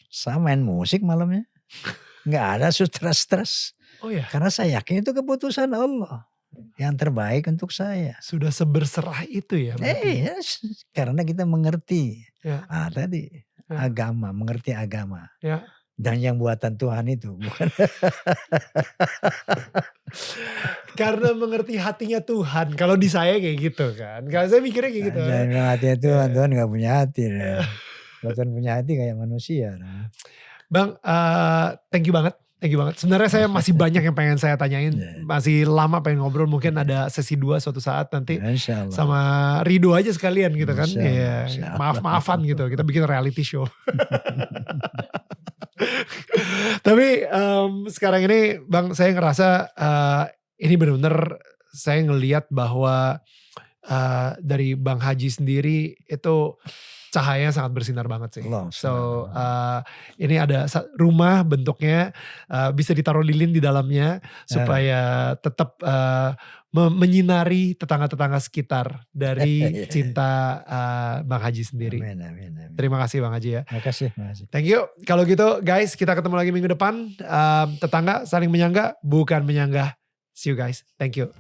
saya main musik malamnya. Nggak ada stres. Oh ya. Karena saya yakin itu keputusan Allah yang terbaik untuk saya. Sudah seberserah itu ya. Yes. Karena kita mengerti. Tadi agama, mengerti agama. Dan yang buatan Tuhan itu bukan. Karena mengerti hatinya Tuhan. Kalau di saya kayak gitu kan. Kalau saya mikirnya kayak gitu. Jangan hatinya Tuhan, Tuhan gak punya hati. Kalau Tuhan punya hati kayak manusia. Bang, thank you banget. Sebenarnya saya masih banyak yang pengen saya tanyain. Masih lama pengen ngobrol. Mungkin ada sesi 2 suatu saat nanti. Sama Rido aja sekalian gitu kan. Maaf-maafan gitu. Kita bikin reality show. Tapi sekarang ini Bang, saya ngerasa ini benar-benar saya ngelihat bahwa dari Bang Haji sendiri itu cahaya sangat bersinar banget sih. So ini ada rumah bentuknya bisa ditaruh lilin di dalamnya supaya tetap menyinari tetangga-tetangga sekitar dari cinta Bang Haji sendiri. Amin. Terima kasih Bang Haji ya. Terima kasih. Thank you. Kalau gitu guys, kita ketemu lagi minggu depan. Tetangga saling menyangga bukan menyanggah. See you guys. Thank you.